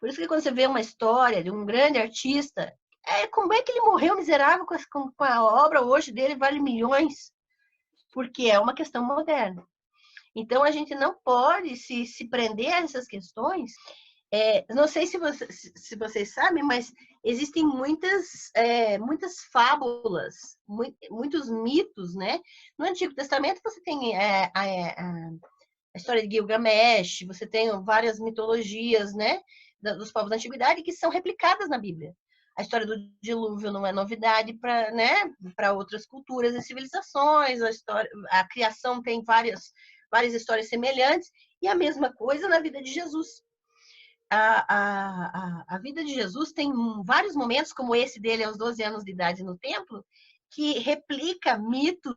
Por isso que quando você vê uma história de um grande artista, como é que ele morreu miserável com a obra hoje dele vale milhões? Porque é uma questão moderna. Então, a gente não pode se prender a essas questões Não sei se vocês sabem, mas existem muitas fábulas, muitos mitos, né? No Antigo Testamento você tem a história de Gilgamesh, você tem várias mitologias, né? Dos povos da antiguidade que são replicadas na Bíblia. A história do dilúvio não é novidade para, né, para outras culturas e civilizações. A criação tem várias histórias semelhantes, e a mesma coisa na vida de Jesus. A vida de Jesus tem vários momentos, como esse dele aos 12 anos de idade no templo, que replica mitos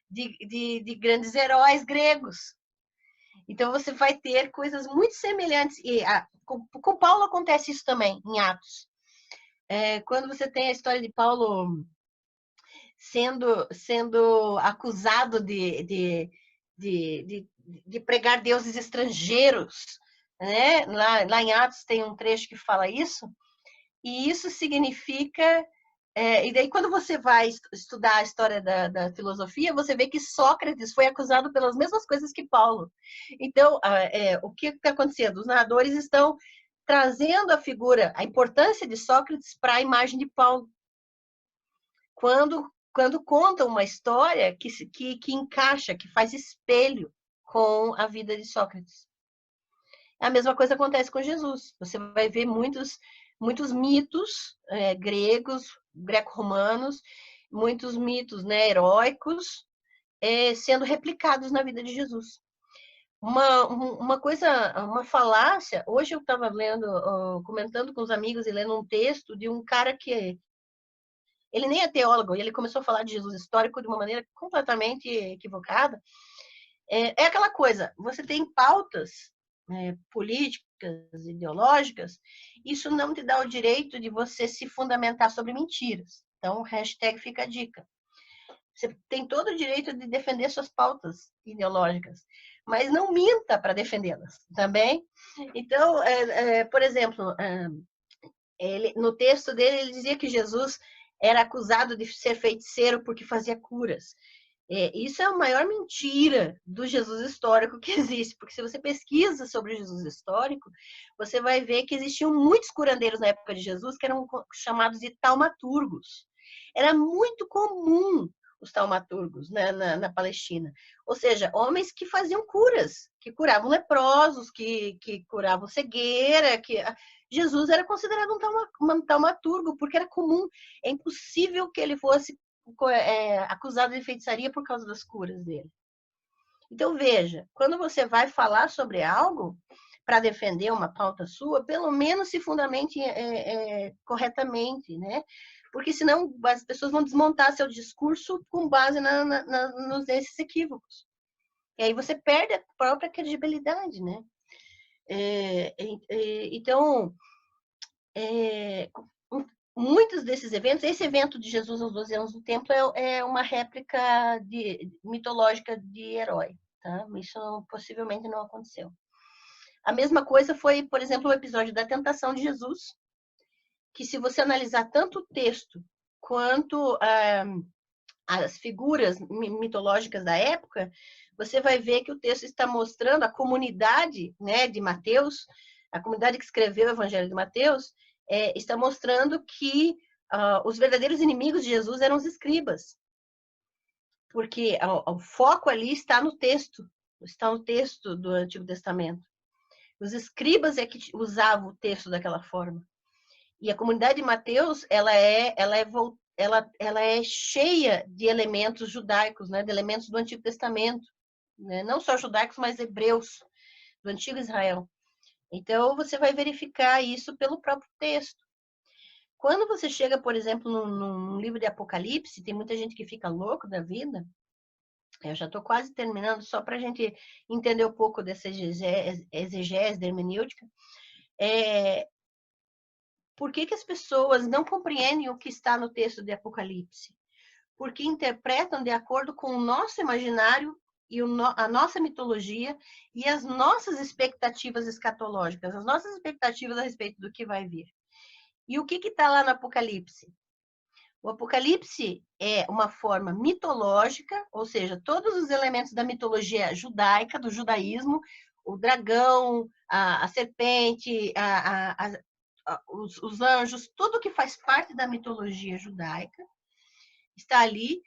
de grandes heróis gregos. Então você vai ter coisas muito semelhantes. Com Paulo acontece isso também, em Atos. Quando você tem a história de Paulo sendo acusado de pregar deuses estrangeiros, né? Lá em Atos tem um trecho que fala isso, e isso significa... e daí, quando você vai estudar a história da filosofia, você vê que Sócrates foi acusado pelas mesmas coisas que Paulo. Então, o que está acontecendo? Os narradores estão trazendo a importância de Sócrates para a imagem de Paulo. Quando contam uma história que encaixa, que faz espelho com a vida de Sócrates. A mesma coisa acontece com Jesus. Você vai ver muitos mitos gregos, greco-romanos, muitos mitos, né, heróicos, sendo replicados na vida de Jesus. Uma falácia. Hoje eu estava comentando com os amigos e lendo um texto de um cara que ele nem é teólogo, e ele começou a falar de Jesus histórico de uma maneira completamente equivocada. É aquela coisa, você tem pautas políticas, ideológicas, isso não te dá o direito de você se fundamentar sobre mentiras. Então, hashtag fica a dica. Você tem todo o direito de defender suas pautas ideológicas, mas não minta para defendê-las, também. Então, por exemplo, no texto dele, ele dizia que Jesus era acusado de ser feiticeiro porque fazia curas. Isso é a maior mentira do Jesus histórico que existe, porque se você pesquisa sobre o Jesus histórico, você vai ver que existiam muitos curandeiros na época de Jesus que eram chamados de taumaturgos. Era muito comum os taumaturgos, né, na Palestina. Ou seja, homens que faziam curas, que curavam leprosos, que curavam cegueira. Jesus era considerado um taumaturgo, porque era comum. É impossível que ele fosse acusado de feitiçaria por causa das curas dele. Então, veja, quando você vai falar sobre algo para defender uma pauta sua, pelo menos se fundamente corretamente, né? Porque senão as pessoas vão desmontar seu discurso com base nesses equívocos. E aí você perde a própria credibilidade, né? Então, muitos desses eventos, esse evento de Jesus aos 12 anos do templo é uma réplica mitológica de herói, tá? Isso possivelmente não aconteceu. A mesma coisa foi, por exemplo, o episódio da tentação de Jesus, que se você analisar tanto o texto quanto as figuras mitológicas da época, você vai ver que o texto está mostrando a comunidade, né, de Mateus, a comunidade que escreveu o Evangelho de Mateus, está mostrando que os verdadeiros inimigos de Jesus eram os escribas. Porque o foco ali está no texto do Antigo Testamento. Os escribas é que usavam o texto daquela forma. E a comunidade de Mateus, ela é cheia de elementos judaicos, né, de elementos do Antigo Testamento, né, não só judaicos, mas hebreus, do Antigo Israel. Então, você vai verificar isso pelo próprio texto. Quando você chega, por exemplo, num livro de Apocalipse, tem muita gente que fica louco da vida. Eu já estou quase terminando, só para a gente entender um pouco dessa exegese da hermenêutica. Por que as pessoas não compreendem o que está no texto de Apocalipse? Porque interpretam de acordo com o nosso imaginário e a nossa mitologia e as nossas expectativas escatológicas, as nossas expectativas a respeito do que vai vir. E o que está lá no Apocalipse? O Apocalipse é uma forma mitológica, ou seja, todos os elementos da mitologia judaica, do judaísmo, o dragão, a serpente, os anjos, tudo que faz parte da mitologia judaica está ali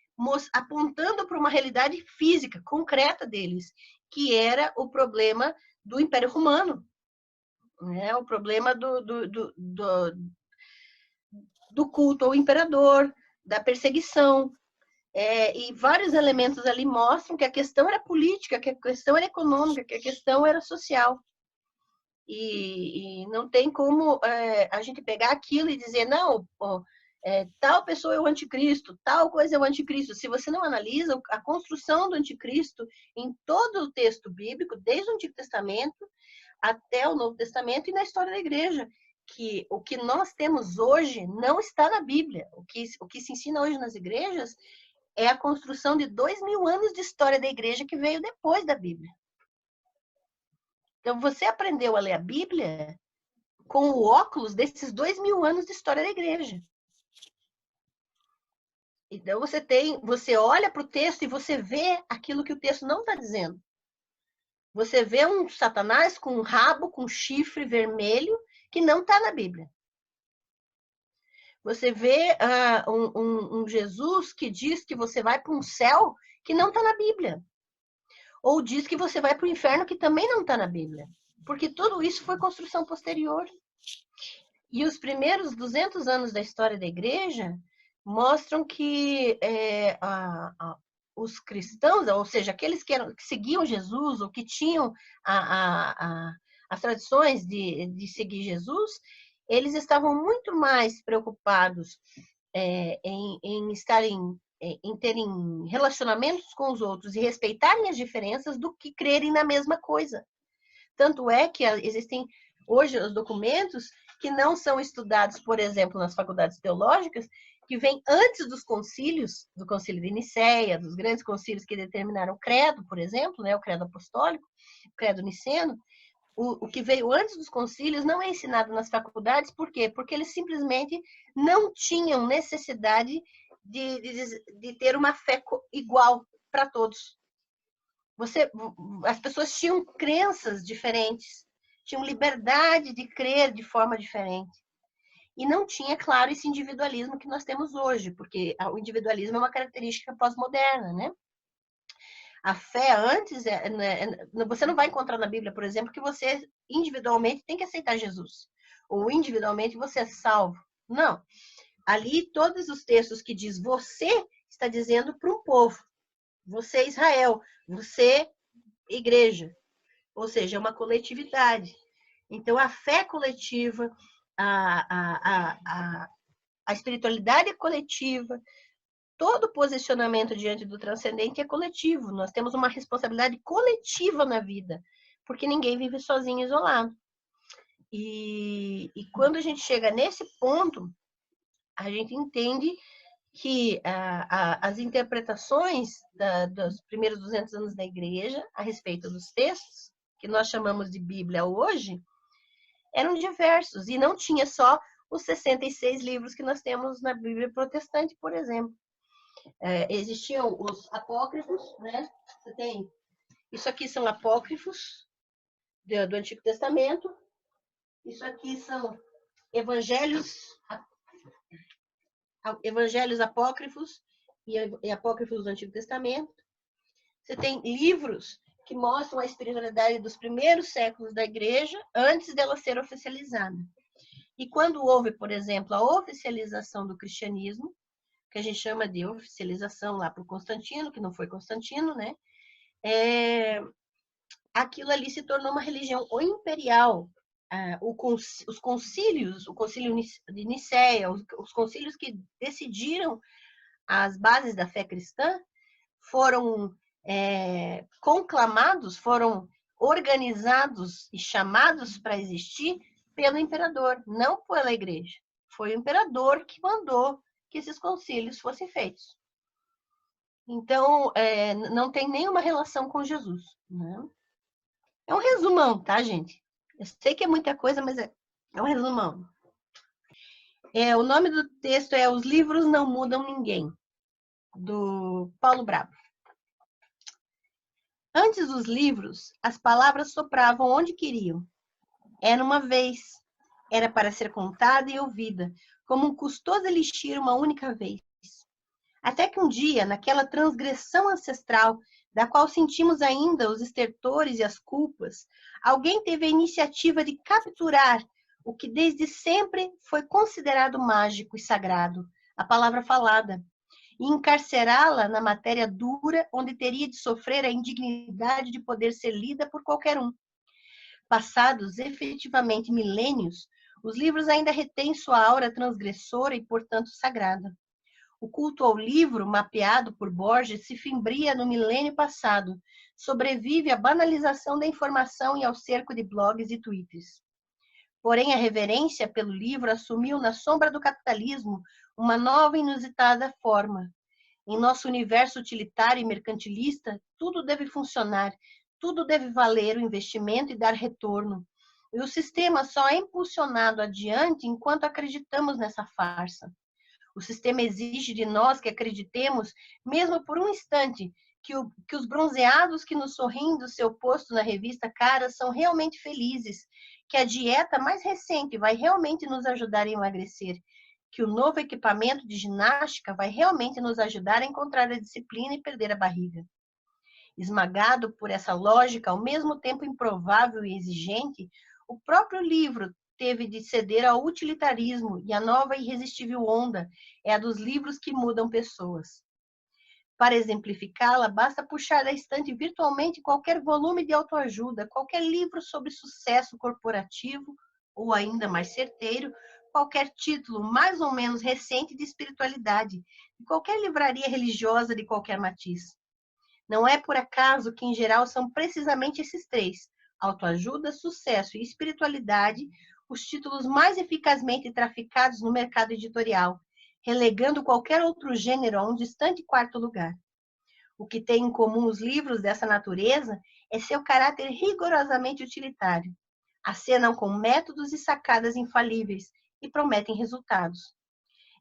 apontando para uma realidade física, concreta deles, que era o problema do Império Romano, né? O problema do culto ao imperador, da perseguição. E vários elementos ali mostram que a questão era política, que a questão era econômica, que a questão era social. E não tem como a gente pegar aquilo e dizer, não, tal pessoa é o anticristo, tal coisa é o anticristo. Se você não analisa a construção do anticristo em todo o texto bíblico, desde o Antigo Testamento até o Novo Testamento e na história da igreja, que o que nós temos hoje não está na Bíblia. O que se ensina hoje nas igrejas é a construção de 2000 anos de história da igreja que veio depois da Bíblia. Então, você aprendeu a ler a Bíblia com o óculos desses 2000 anos de história da igreja. Então, você olha para o texto e você vê aquilo que o texto não está dizendo. Você vê um Satanás com um rabo, com um chifre vermelho, que não está na Bíblia. Você vê um Jesus que diz que você vai para um céu que não está na Bíblia. Ou diz que você vai para o inferno que também não está na Bíblia. Porque tudo isso foi construção posterior. E os primeiros 200 anos da história da igreja mostram que os cristãos, ou seja, aqueles que seguiam Jesus, ou que tinham as tradições de seguir Jesus, eles estavam muito mais preocupados em terem relacionamentos com os outros e respeitarem as diferenças do que crerem na mesma coisa. Tanto é que existem hoje os documentos que não são estudados, por exemplo, nas faculdades teológicas, que vêm antes dos concílios, do concílio de Nicéia, dos grandes concílios que determinaram o credo, por exemplo, né, o credo apostólico, o credo niceno. O que veio antes dos concílios não é ensinado nas faculdades, por quê? Porque eles simplesmente não tinham necessidade de ter uma fé igual para todos. As pessoas tinham crenças diferentes, tinham liberdade de crer de forma diferente. E não tinha, claro, esse individualismo que nós temos hoje, porque o individualismo é uma característica pós-moderna, né? A fé antes, você não vai encontrar na Bíblia, por exemplo, que você individualmente tem que aceitar Jesus. Ou individualmente você é salvo. Não. Ali, todos os textos que diz você, está dizendo para um povo. Você, Israel. Você, igreja. Ou seja, é uma coletividade. Então, a fé coletiva, a espiritualidade coletiva, todo posicionamento diante do transcendente é coletivo. Nós temos uma responsabilidade coletiva na vida, porque ninguém vive sozinho, isolado. E quando a gente chega nesse ponto, a gente entende que as interpretações dos primeiros 200 anos da igreja a respeito dos textos, que nós chamamos de Bíblia hoje, eram diversos. E não tinha só os 66 livros que nós temos na Bíblia protestante, por exemplo. Existiam os apócrifos, né? Você tem, isso aqui são apócrifos do Antigo Testamento. Isso aqui são evangelhos apócrifos e apócrifos do Antigo Testamento. Você tem livros que mostram a espiritualidade dos primeiros séculos da igreja antes dela ser oficializada. E quando houve, por exemplo, a oficialização do cristianismo, que a gente chama de oficialização lá para o Constantino, que não foi Constantino, né? Aquilo ali se tornou uma religião imperial. Os concílios, o concílio de Nicéia, os concílios que decidiram as bases da fé cristã, foram conclamados, foram organizados e chamados para existir pelo imperador, não pela igreja. Foi o imperador que mandou que esses concílios fossem feitos. Então, não tem nenhuma relação com Jesus, né? É um resumão, tá, gente? Eu sei que é muita coisa, mas é um resumão. O nome do texto é Os Livros Não Mudam Ninguém, do Paulo Bravo. Antes dos livros, as palavras sopravam onde queriam. Era uma vez, era para ser contada e ouvida, como um custoso elixir uma única vez. Até que um dia, naquela transgressão ancestral, da qual sentimos ainda os estertores e as culpas, alguém teve a iniciativa de capturar o que desde sempre foi considerado mágico e sagrado, a palavra falada, e encarcerá-la na matéria dura, onde teria de sofrer a indignidade de poder ser lida por qualquer um. Passados efetivamente milênios, os livros ainda retêm sua aura transgressora e, portanto, sagrada. O culto ao livro, mapeado por Borges, se fimbria no milênio passado, sobrevive à banalização da informação e ao cerco de blogs e twitters. Porém, a reverência pelo livro assumiu, na sombra do capitalismo, uma nova e inusitada forma. Em nosso universo utilitário e mercantilista, tudo deve funcionar, tudo deve valer o investimento e dar retorno. E o sistema só é impulsionado adiante enquanto acreditamos nessa farsa. O sistema exige de nós que acreditemos, mesmo por um instante, que os bronzeados que nos sorriem do seu posto na revista Cara são realmente felizes, que a dieta mais recente vai realmente nos ajudar a emagrecer, que o novo equipamento de ginástica vai realmente nos ajudar a encontrar a disciplina e perder a barriga. Esmagado por essa lógica, ao mesmo tempo improvável e exigente, o próprio livro teve de ceder ao utilitarismo, e a nova e irresistível onda é a dos livros que mudam pessoas. Para exemplificá-la, basta puxar da estante virtualmente qualquer volume de autoajuda, qualquer livro sobre sucesso corporativo, ou ainda mais certeiro, qualquer título mais ou menos recente de espiritualidade, de qualquer livraria religiosa de qualquer matiz. Não é por acaso que, em geral, são precisamente esses três, autoajuda, sucesso e espiritualidade, os títulos mais eficazmente traficados no mercado editorial, relegando qualquer outro gênero a um distante quarto lugar. O que tem em comum os livros dessa natureza é seu caráter rigorosamente utilitário. Acenam com métodos e sacadas infalíveis e prometem resultados.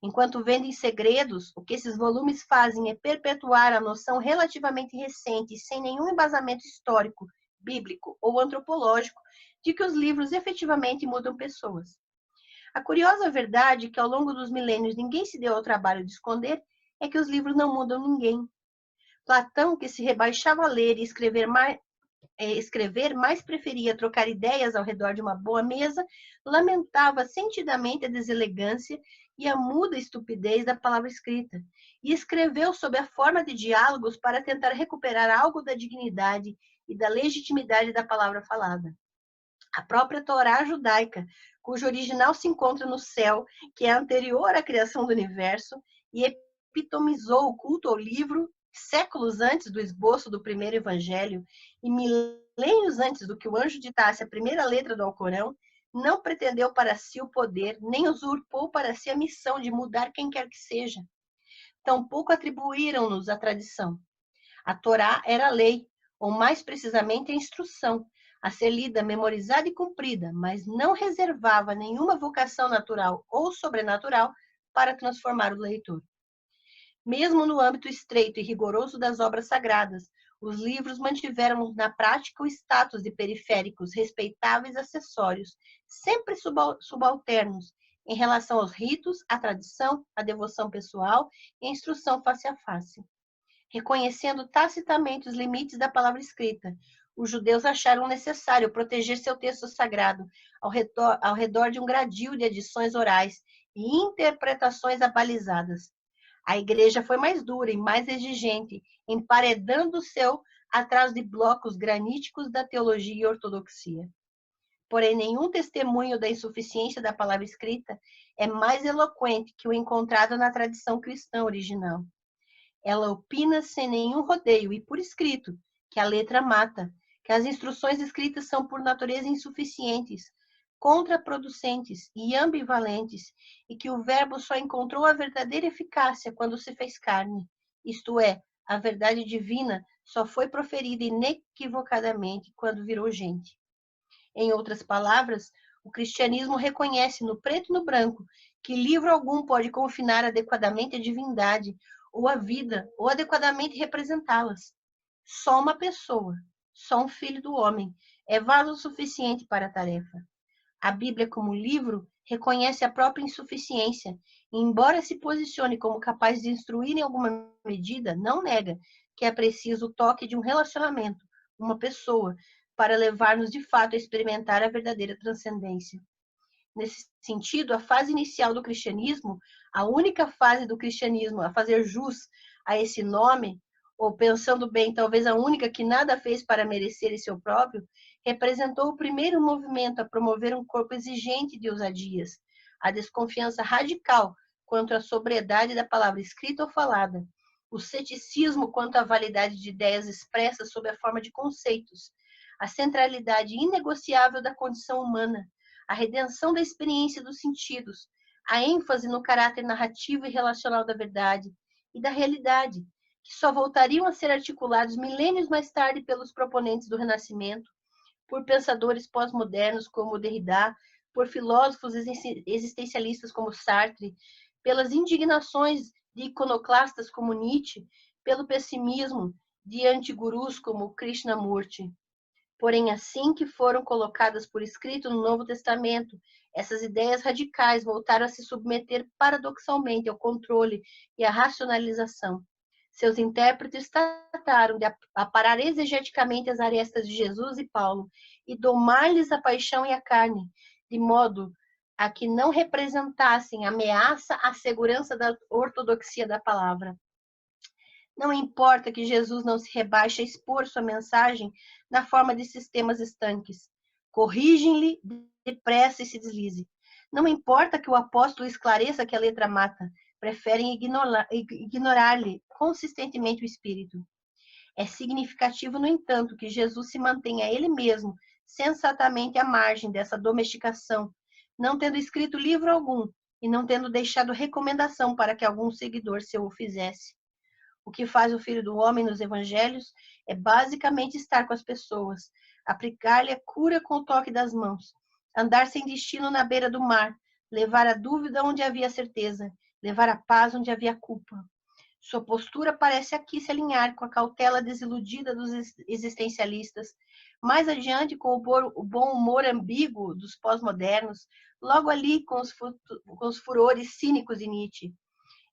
Enquanto vendem segredos, o que esses volumes fazem é perpetuar a noção relativamente recente e sem nenhum embasamento histórico, bíblico ou antropológico de que os livros efetivamente mudam pessoas. A curiosa verdade que ao longo dos milênios ninguém se deu ao trabalho de esconder é que os livros não mudam ninguém. Platão, que se rebaixava a ler e escrever mais preferia trocar ideias ao redor de uma boa mesa, lamentava sentidamente a deselegância e a muda estupidez da palavra escrita, e escreveu sob a forma de diálogos para tentar recuperar algo da dignidade e da legitimidade da palavra falada. A própria Torá judaica, cujo original se encontra no céu, que é anterior à criação do universo, e epitomizou o culto ao livro séculos antes do esboço do primeiro evangelho e milênios antes do que o anjo ditasse a primeira letra do Alcorão, não pretendeu para si o poder, nem usurpou para si a missão de mudar quem quer que seja. Tampouco atribuíram-nos a tradição. A Torá era a lei, ou mais precisamente a instrução, a ser lida, memorizada e cumprida, mas não reservava nenhuma vocação natural ou sobrenatural para transformar o leitor. Mesmo no âmbito estreito e rigoroso das obras sagradas, os livros mantiveram na prática o status de periféricos, respeitáveis acessórios, sempre subalternos em relação aos ritos, à tradição, à devoção pessoal e à instrução face a face. Reconhecendo tacitamente os limites da palavra escrita, os judeus acharam necessário proteger seu texto sagrado ao redor de um gradil de adições orais e interpretações abalizadas. A igreja foi mais dura e mais exigente, emparedando o céu atrás de blocos graníticos da teologia e ortodoxia. Porém, nenhum testemunho da insuficiência da palavra escrita é mais eloquente que o encontrado na tradição cristã original. Ela opina sem nenhum rodeio e por escrito, que a letra mata, que as instruções escritas são por natureza insuficientes, contraproducentes e ambivalentes, e que o verbo só encontrou a verdadeira eficácia quando se fez carne, isto é, a verdade divina só foi proferida inequivocadamente quando virou gente. Em outras palavras, o cristianismo reconhece no preto e no branco que livro algum pode confinar adequadamente a divindade ou a vida, ou adequadamente representá-las. Só uma pessoa, só um filho do homem, é vaso suficiente para a tarefa. A Bíblia, como livro, reconhece a própria insuficiência e, embora se posicione como capaz de instruir em alguma medida, não nega que é preciso o toque de um relacionamento, uma pessoa, para levar-nos de fato a experimentar a verdadeira transcendência. Nesse sentido, a fase inicial do cristianismo, a única fase do cristianismo a fazer jus a esse nome, ou pensando bem, talvez a única que nada fez para merecer esse opróbrio, representou o primeiro movimento a promover um corpo exigente de ousadias, a desconfiança radical quanto à sobriedade da palavra escrita ou falada, o ceticismo quanto à validade de ideias expressas sob a forma de conceitos, a centralidade inegociável da condição humana, a redenção da experiência dos sentidos, a ênfase no caráter narrativo e relacional da verdade e da realidade, que só voltariam a ser articulados milênios mais tarde pelos proponentes do Renascimento, por pensadores pós-modernos como Derrida, por filósofos existencialistas como Sartre, pelas indignações de iconoclastas como Nietzsche, pelo pessimismo de antigurus como Krishnamurti. Porém, assim que foram colocadas por escrito no Novo Testamento, essas ideias radicais voltaram a se submeter paradoxalmente ao controle e à racionalização. Seus intérpretes trataram de aparar exegeticamente as arestas de Jesus e Paulo e domar-lhes a paixão e a carne, de modo a que não representassem ameaça à segurança da ortodoxia da palavra. Não importa que Jesus não se rebaixe a expor sua mensagem na forma de sistemas estanques. Corrigem-lhe depressa e se deslize. Não importa que o apóstolo esclareça que a letra mata. Preferem ignorar-lhe consistentemente o espírito. É significativo, no entanto, que Jesus se mantenha ele mesmo sensatamente à margem dessa domesticação, não tendo escrito livro algum e não tendo deixado recomendação para que algum seguidor seu o fizesse. O que faz o Filho do Homem nos evangelhos é basicamente estar com as pessoas, aplicar-lhe a cura com o toque das mãos, andar sem destino na beira do mar, levar a dúvida onde havia certeza, levar a paz onde havia culpa. Sua postura parece aqui se alinhar com a cautela desiludida dos existencialistas, mais adiante com o bom humor ambíguo dos pós-modernos, logo ali com os furores cínicos de Nietzsche.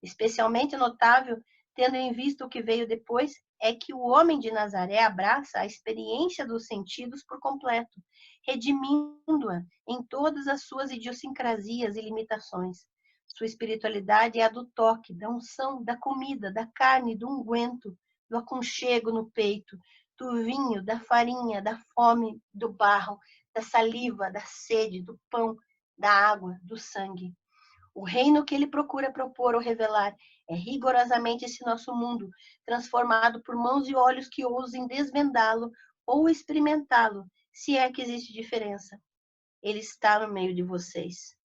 Especialmente notável, tendo em vista o que veio depois, é que o homem de Nazaré abraça a experiência dos sentidos por completo, redimindo-a em todas as suas idiosincrasias e limitações. Sua espiritualidade é a do toque, da unção, da comida, da carne, do unguento, do aconchego no peito, do vinho, da farinha, da fome, do barro, da saliva, da sede, do pão, da água, do sangue. O reino que ele procura propor ou revelar é rigorosamente esse nosso mundo, transformado por mãos e olhos que ousem desvendá-lo ou experimentá-lo, se é que existe diferença. Ele está no meio de vocês.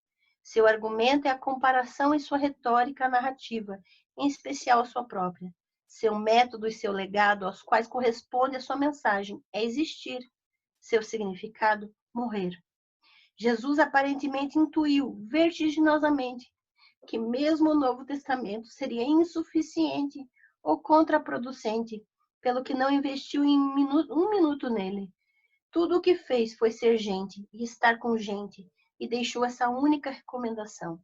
Seu argumento é a comparação e sua retórica narrativa, em especial a sua própria. Seu método e seu legado, aos quais corresponde a sua mensagem, é existir. Seu significado, morrer. Jesus aparentemente intuiu, vertiginosamente, que mesmo o Novo Testamento seria insuficiente ou contraproducente, pelo que não investiu um minuto nele. Tudo o que fez foi ser gente e estar com gente, e deixou essa única recomendação.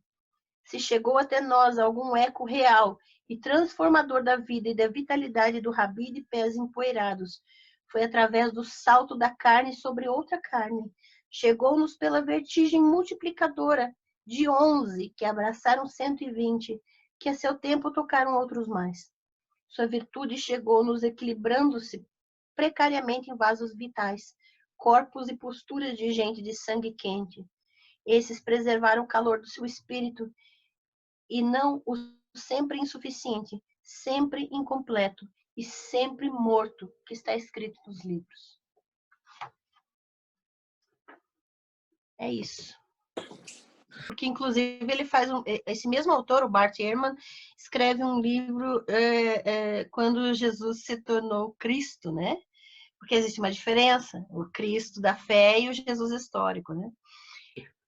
Se chegou até nós algum eco real e transformador da vida e da vitalidade do rabi de pés empoeirados, foi através do salto da carne sobre outra carne. Chegou-nos pela vertigem multiplicadora de 11, que abraçaram 120, que a seu tempo tocaram outros mais. Sua virtude chegou-nos equilibrando-se precariamente em vasos vitais, corpos e posturas de gente de sangue quente. Esses preservaram o calor do seu espírito e não o sempre insuficiente, sempre incompleto e sempre morto que está escrito nos livros. É isso. Porque, inclusive, ele faz esse mesmo autor, o Bart Ehrman, escreve um livro quando Jesus se tornou Cristo, né? Porque existe uma diferença, o Cristo da fé e o Jesus histórico, né?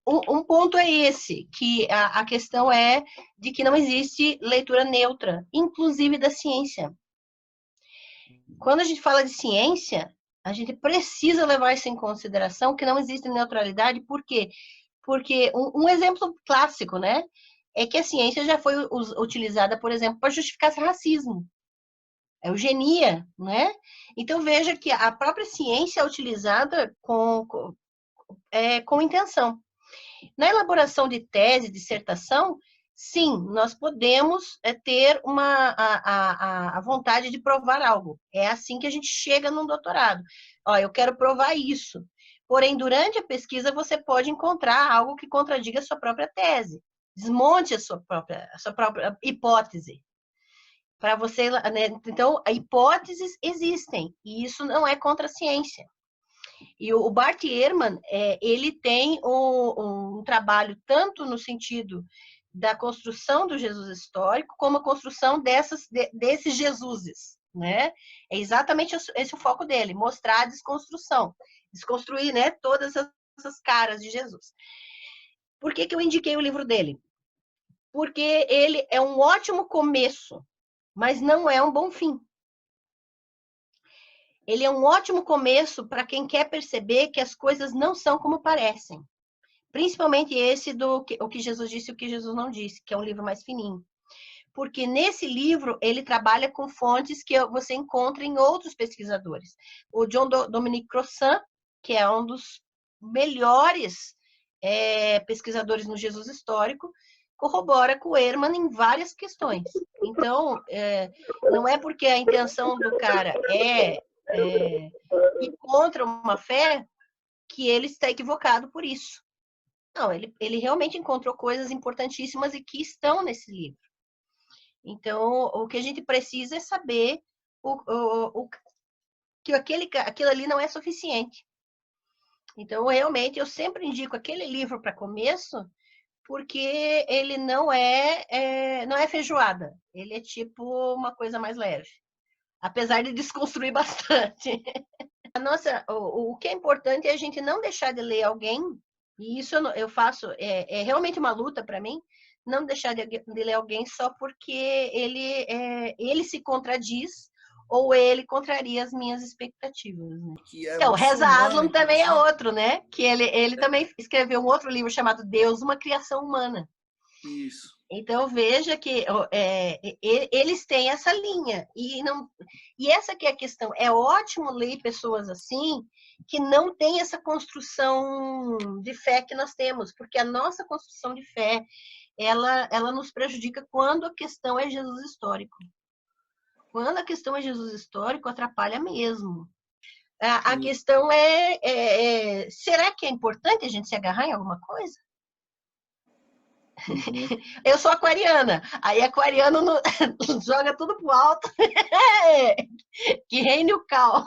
Um ponto é esse, que a questão é de que não existe leitura neutra, inclusive da ciência. quando a gente fala de ciência, a gente precisa levar isso em consideração, que não existe neutralidade. Por quê? Porque um exemplo clássico, né, é que a ciência já foi utilizada, por exemplo, para justificar racismo, a eugenia, né? Então veja que a própria ciência é utilizada com intenção. Na elaboração de tese, dissertação, sim, nós podemos ter a vontade de provar algo. É assim que a gente chega num doutorado. Ó, eu quero provar isso. Porém, durante a pesquisa, você pode encontrar algo que contradiga a sua própria tese. Desmonte a sua própria hipótese. Para você, né? Então, hipóteses existem, e isso não é contra a ciência. E o Bart Ehrman, ele tem um trabalho tanto no sentido da construção do Jesus histórico, como a construção desses Jesuses, né? É exatamente esse o foco dele, mostrar a desconstrução, desconstruir, né, todas essas caras de Jesus. Por que eu indiquei o livro dele? Porque ele é um ótimo começo, mas não é um bom fim. Ele é um ótimo começo para quem quer perceber que as coisas não são como parecem. Principalmente esse do o que Jesus disse e o que Jesus não disse, que é um livro mais fininho. Porque nesse livro ele trabalha com fontes que você encontra em outros pesquisadores. O John Dominic Crossan, que é um dos melhores pesquisadores no Jesus histórico, corrobora com o Ehrman em várias questões. Então, não é porque a intenção do cara é ir contra uma fé que ele está equivocado por isso. Não, ele realmente encontrou coisas importantíssimas e que estão nesse livro. Então, o que a gente precisa é saber que aquilo ali não é suficiente. Então, realmente, eu sempre indico aquele livro para começo, porque ele não é feijoada. Ele é tipo uma coisa mais leve. Apesar de desconstruir bastante. O que é importante é a gente não deixar de ler alguém, e isso eu faço, realmente uma luta para mim, não deixar de ler alguém só porque ele se contradiz ou ele contraria as minhas expectativas. Né? Então, Reza Aslan também é outro, né? Que ele também escreveu um outro livro chamado Deus, uma criação humana. Isso. Então, veja que eles têm essa linha. E essa que é a questão. É ótimo ler pessoas assim, que não tem essa construção de fé que nós temos, porque a nossa construção de fé, ela nos prejudica quando a questão é Jesus histórico. Quando a questão é Jesus histórico, atrapalha mesmo. A questão será que é importante a gente se agarrar em alguma coisa? Uhum. Eu sou aquariana, aí aquariano joga tudo pro alto, que reine o caos.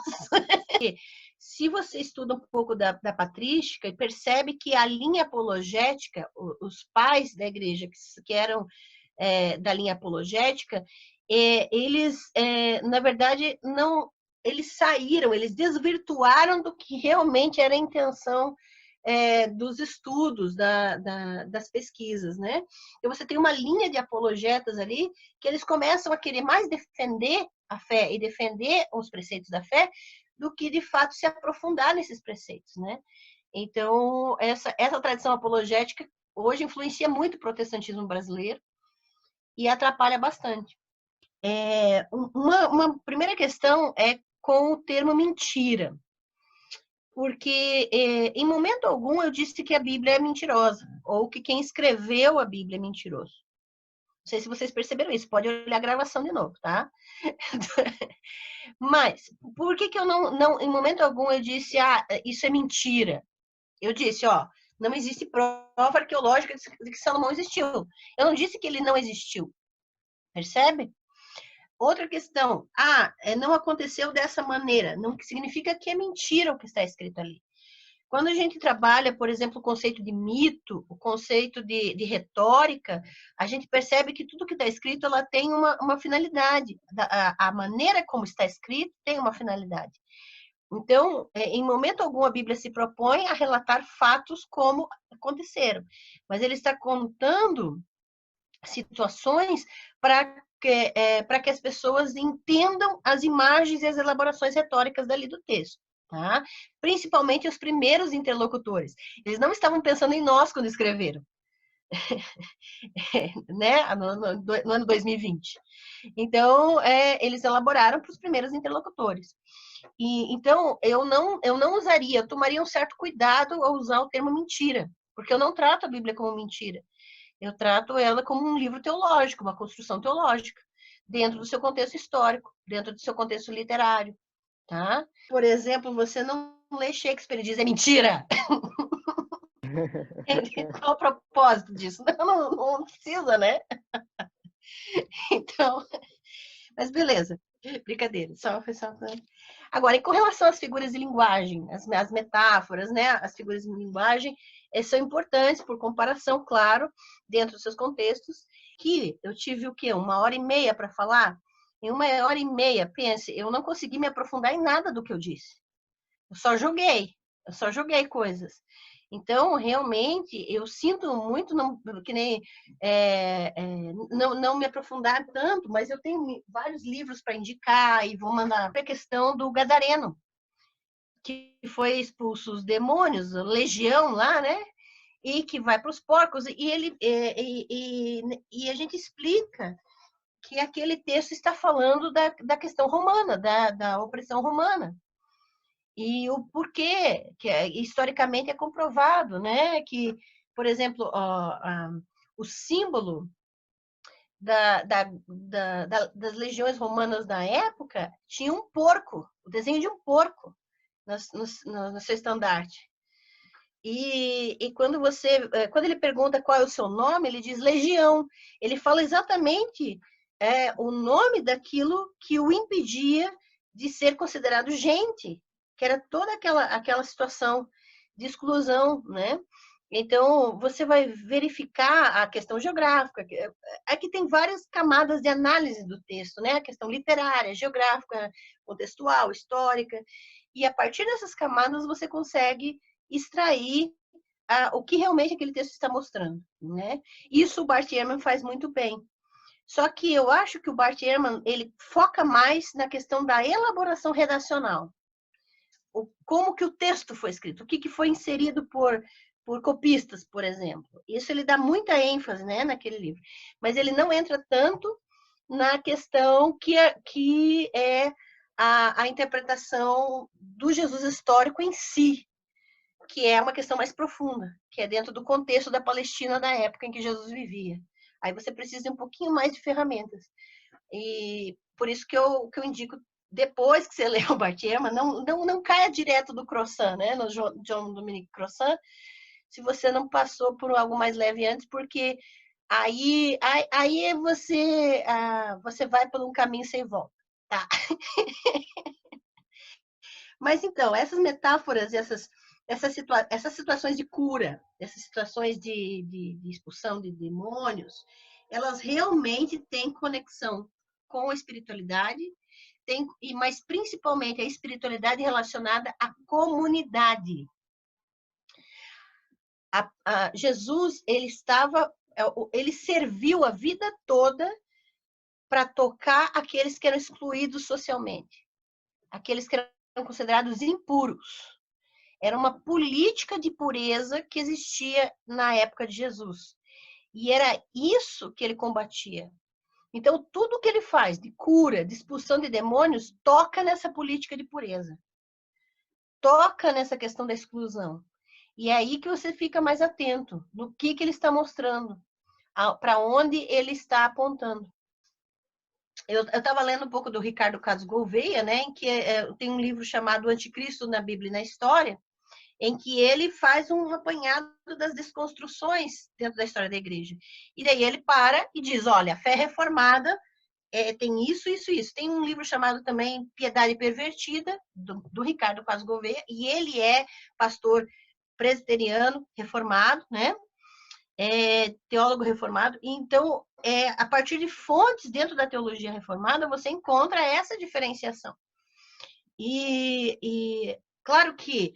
Se você estuda um pouco da patrística e percebe que a linha apologética, os pais da igreja que eram da linha apologética, eles, na verdade, não, eles saíram, eles desvirtuaram do que realmente era a intenção dos estudos, das pesquisas, né? Então, você tem uma linha de apologetas ali que eles começam a querer mais defender a fé e defender os preceitos da fé do que, de fato, se aprofundar nesses preceitos, né? Então, essa tradição apologética hoje influencia muito o protestantismo brasileiro e atrapalha bastante. Uma primeira questão é com o termo mentira. Porque em momento algum eu disse que a Bíblia é mentirosa, ou que quem escreveu a Bíblia é mentiroso. Não sei se vocês perceberam isso, pode olhar a gravação de novo, tá? Mas, por que eu não, em momento algum eu disse, isso é mentira? Eu disse, não existe prova arqueológica de que Salomão existiu. Eu não disse que ele não existiu. Percebe? Outra questão, não aconteceu dessa maneira, não significa que é mentira o que está escrito ali. Quando a gente trabalha, por exemplo, o conceito de mito, o conceito de retórica, a gente percebe que tudo que está escrito ela tem uma finalidade. A maneira como está escrito tem uma finalidade. Então, em momento algum, a Bíblia se propõe a relatar fatos como aconteceram, mas ele está contando situações para para que as pessoas entendam as imagens e as elaborações retóricas dali do texto. Tá? Principalmente os primeiros interlocutores. Eles não estavam pensando em nós quando escreveram. Né? No ano 2020. Então, eles elaboraram para os primeiros interlocutores. E, então, eu não usaria, eu tomaria um certo cuidado ao usar o termo mentira, porque eu não trato a Bíblia como mentira. Eu trato ela como um livro teológico, uma construção teológica, dentro do seu contexto histórico, dentro do seu contexto literário. Tá? Por exemplo, você não lê Shakespeare e diz, é mentira! Qual o propósito disso? Não precisa, né? Então, mas beleza, brincadeira, foi só. Agora, e com relação às figuras de linguagem, as metáforas, né? As figuras de linguagem são importantes por comparação, claro, dentro dos seus contextos, que eu tive o quê? 1h30 para falar? Em 1h30, pense, eu não consegui me aprofundar em nada do que eu disse. Eu só joguei coisas. Então, realmente, eu sinto muito, que nem não me aprofundar tanto, mas eu tenho vários livros para indicar e vou mandar a questão do Gadareno, que foi expulso os demônios, a legião lá, né? E que vai para os porcos, e a gente explica que aquele texto está falando da questão romana, da opressão romana. E o porquê, que historicamente é comprovado, né? Que, por exemplo, o símbolo das legiões romanas da época tinha um porco, o desenho de um porco no seu estandarte. E quando ele pergunta qual é o seu nome, ele diz legião. Ele fala exatamente o nome daquilo que o impedia de ser considerado gente, que era toda aquela situação de exclusão, né? Então, você vai verificar a questão geográfica. Aqui tem várias camadas de análise do texto, né? A questão literária, geográfica, contextual, histórica. E a partir dessas camadas, você consegue extrair o que realmente aquele texto está mostrando, né? Isso o Bart Ehrman faz muito bem. Só que eu acho que o Bart Ehrman, ele foca mais na questão da elaboração redacional. Como que o texto foi escrito, o que foi inserido por copistas, por exemplo. Isso ele dá muita ênfase, né, naquele livro. Mas ele não entra tanto na questão que é a interpretação do Jesus histórico em si, que é uma questão mais profunda, que é dentro do contexto da Palestina da época em que Jesus vivia. Aí você precisa de um pouquinho mais de ferramentas. E por isso que eu indico, depois que você lê o Bart Ehrman, não caia direto do croissant, né? No John Dominic Croissant, se você não passou por algo mais leve antes, porque aí você vai por um caminho sem volta, tá? Mas então, essas metáforas, essas situações de cura, essas situações de expulsão de demônios, elas realmente têm conexão com a espiritualidade, mas principalmente a espiritualidade relacionada à comunidade. Jesus, ele serviu a vida toda para tocar aqueles que eram excluídos socialmente, aqueles que eram considerados impuros. Era uma política de pureza que existia na época de Jesus. E era isso que ele combatia. Então, tudo que ele faz de cura, de expulsão de demônios, toca nessa política de pureza. Toca nessa questão da exclusão. E é aí que você fica mais atento no que ele está mostrando, para onde ele está apontando. Eu estava lendo um pouco do Ricardo Casas Gouveia, né, em que tem um livro chamado Anticristo na Bíblia e na História, em que ele faz um apanhado das desconstruções dentro da história da igreja. E daí ele para e diz, olha, a fé reformada tem isso, isso, isso. Tem um livro chamado também Piedade Pervertida, do Ricardo Casas Gouveia, e ele é pastor presbiteriano reformado, né? Teólogo reformado. Então, a partir de fontes dentro da teologia reformada, você encontra essa diferenciação. E claro que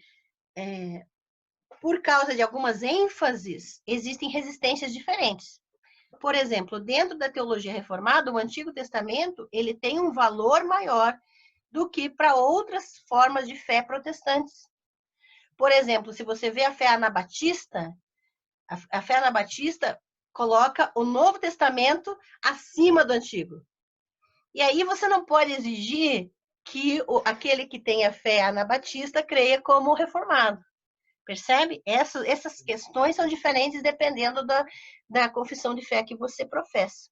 por causa de algumas ênfases, existem resistências diferentes. Por exemplo, dentro da teologia reformada, o Antigo Testamento ele tem um valor maior do que para outras formas de fé protestantes. Por exemplo, se você vê a fé anabatista, a fé anabatista coloca o Novo Testamento acima do Antigo. E aí você não pode exigir que aquele que tem a fé anabatista creia como reformado. Percebe? Essas questões são diferentes dependendo da confissão de fé que você professa.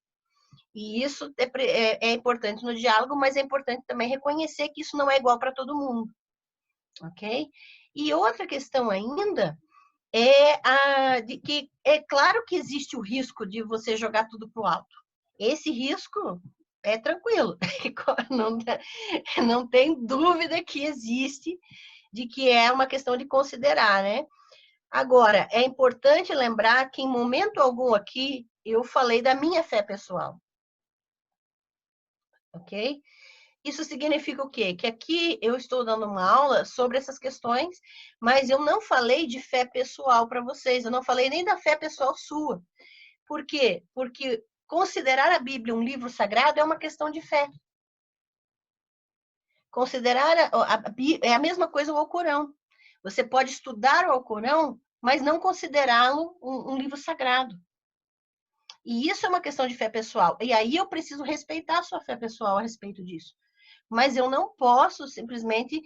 E isso é importante no diálogo, mas é importante também reconhecer que isso não é igual para todo mundo. Ok? E outra questão ainda de que é claro que existe o risco de você jogar tudo para o alto. Esse risco é tranquilo, não tem dúvida que existe, de que é uma questão de considerar, né? Agora, é importante lembrar que em momento algum aqui eu falei da minha fé pessoal. Ok? Isso significa o quê? Que aqui eu estou dando uma aula sobre essas questões, mas eu não falei de fé pessoal para vocês, eu não falei nem da fé pessoal sua. Por quê? Porque considerar a Bíblia um livro sagrado é uma questão de fé. Considerar é a mesma coisa o Alcorão. Você pode estudar o Alcorão, mas não considerá-lo um livro sagrado. E isso é uma questão de fé pessoal. E aí eu preciso respeitar a sua fé pessoal a respeito disso. Mas eu não posso simplesmente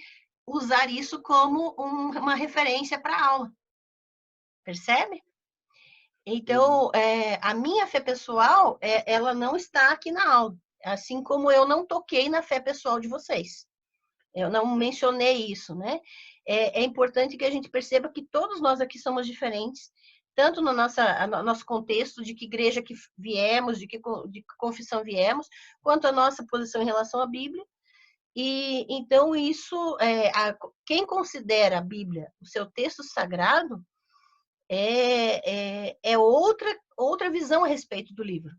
usar isso como uma referência para a aula. Percebe? Então, a minha fé pessoal, ela não está aqui na aula. Assim como eu não toquei na fé pessoal de vocês. Eu não mencionei isso, né? É importante que a gente perceba que todos nós aqui somos diferentes, tanto no nosso contexto, de que igreja que viemos, de que confissão viemos, quanto a nossa posição em relação à Bíblia. E então isso, quem considera a Bíblia o seu texto sagrado é outra visão a respeito do livro.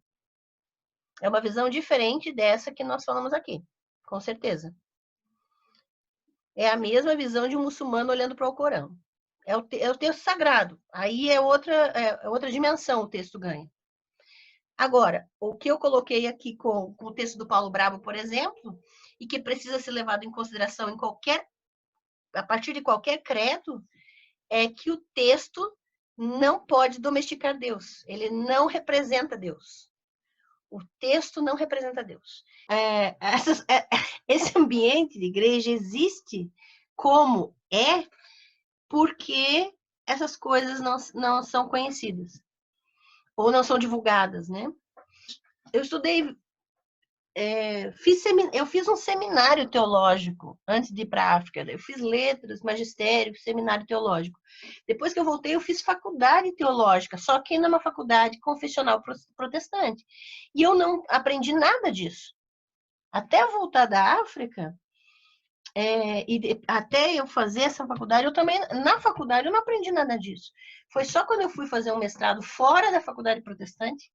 É uma visão diferente dessa que nós falamos aqui, com certeza. É a mesma visão de um muçulmano olhando para o Corão. É o texto sagrado. Aí é outra dimensão o texto ganha. Agora, o que eu coloquei aqui com o texto do Paulo Bravo, por exemplo, e que precisa ser levado em consideração a partir de qualquer credo, é que o texto não pode domesticar Deus. Ele não representa Deus. O texto não representa Deus. Esse ambiente de igreja existe como porque essas coisas não são conhecidas ou não são divulgadas, né? Eu estudei, eu fiz um seminário teológico antes de ir para a África. Eu fiz letras, magistério, seminário teológico. Depois que eu voltei, eu fiz faculdade teológica, só que numa faculdade confessional protestante. E eu não aprendi nada disso. Até eu voltar da África, até eu fazer essa faculdade, na faculdade, eu não aprendi nada disso. Foi só quando eu fui fazer um mestrado fora da faculdade protestante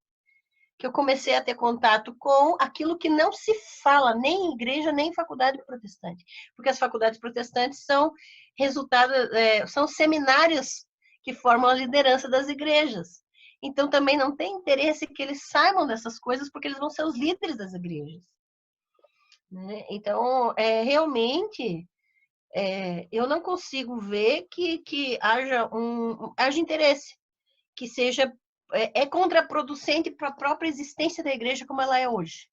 que eu comecei a ter contato com aquilo que não se fala nem em igreja, nem em faculdade protestante. Porque as faculdades protestantes são são seminários que formam a liderança das igrejas. Então, também não tem interesse que eles saibam dessas coisas, porque eles vão ser os líderes das igrejas. Né? Então, realmente, eu não consigo ver que haja interesse, que seja contraproducente para a própria existência da igreja como ela é hoje,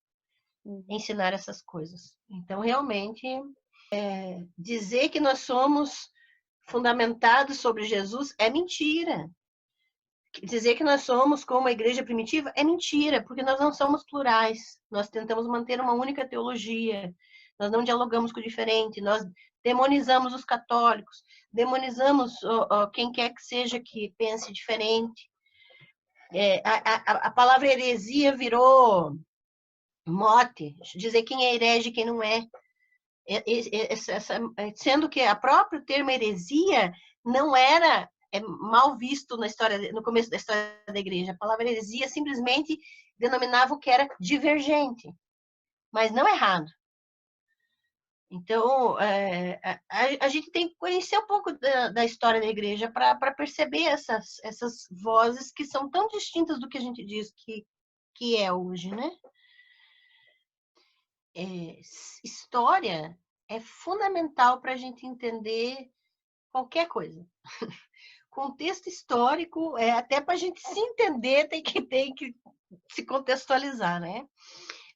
ensinar essas coisas. Então, realmente, dizer que nós somos fundamentados sobre Jesus é mentira. Dizer que nós somos como a igreja primitiva é mentira, porque nós não somos plurais. Nós tentamos manter uma única teologia. Nós não dialogamos com o diferente. Nós demonizamos os católicos. Demonizamos quem quer que seja que pense diferente. A palavra heresia virou mote. Dizer quem é herege e quem não é. Sendo que o próprio termo heresia não era mal visto no começo da história da igreja. A palavra heresia simplesmente denominava o que era divergente, mas não errado. Então, a gente tem que conhecer um pouco da história da igreja para perceber essas vozes que são tão distintas do que a gente diz que é hoje, né? História é fundamental para a gente entender qualquer coisa. Contexto histórico, até para a gente se entender, tem que se contextualizar, né?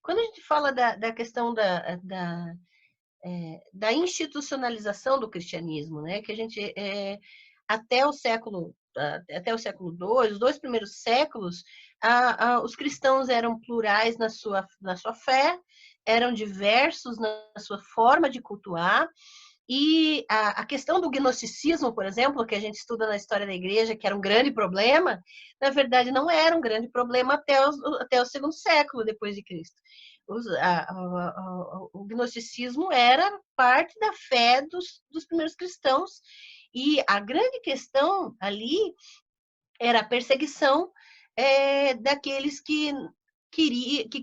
Quando a gente fala da questão da institucionalização do cristianismo, né? Que a gente, até o século II, os 2 primeiros séculos, os cristãos eram plurais na sua fé, eram diversos na sua forma de cultuar, e a questão do gnosticismo, por exemplo, que a gente estuda na história da igreja, que era um grande problema, na verdade não era um grande problema até o segundo século depois de Cristo. O gnosticismo era parte da fé dos primeiros cristãos, e a grande questão ali era a perseguição daqueles que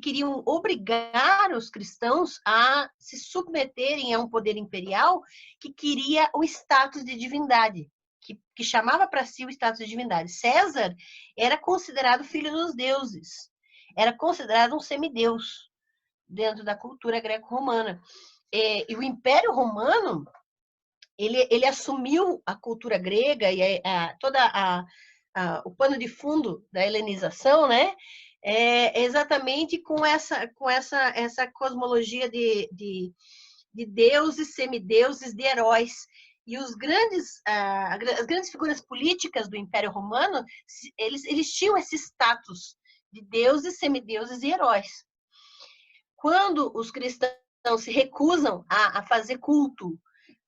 queriam obrigar os cristãos a se submeterem a um poder imperial que queria o status de divindade, que chamava para si o status de divindade. César era considerado filho dos deuses, era considerado um semideus dentro da cultura greco-romana. E o Império Romano, ele assumiu a cultura grega e toda o pano de fundo da helenização, né? Exatamente com essa cosmologia de deuses, semideuses, de heróis. E as grandes figuras políticas do Império Romano, eles tinham esse status de deuses, semideuses e heróis. Quando os cristãos se recusam a fazer culto,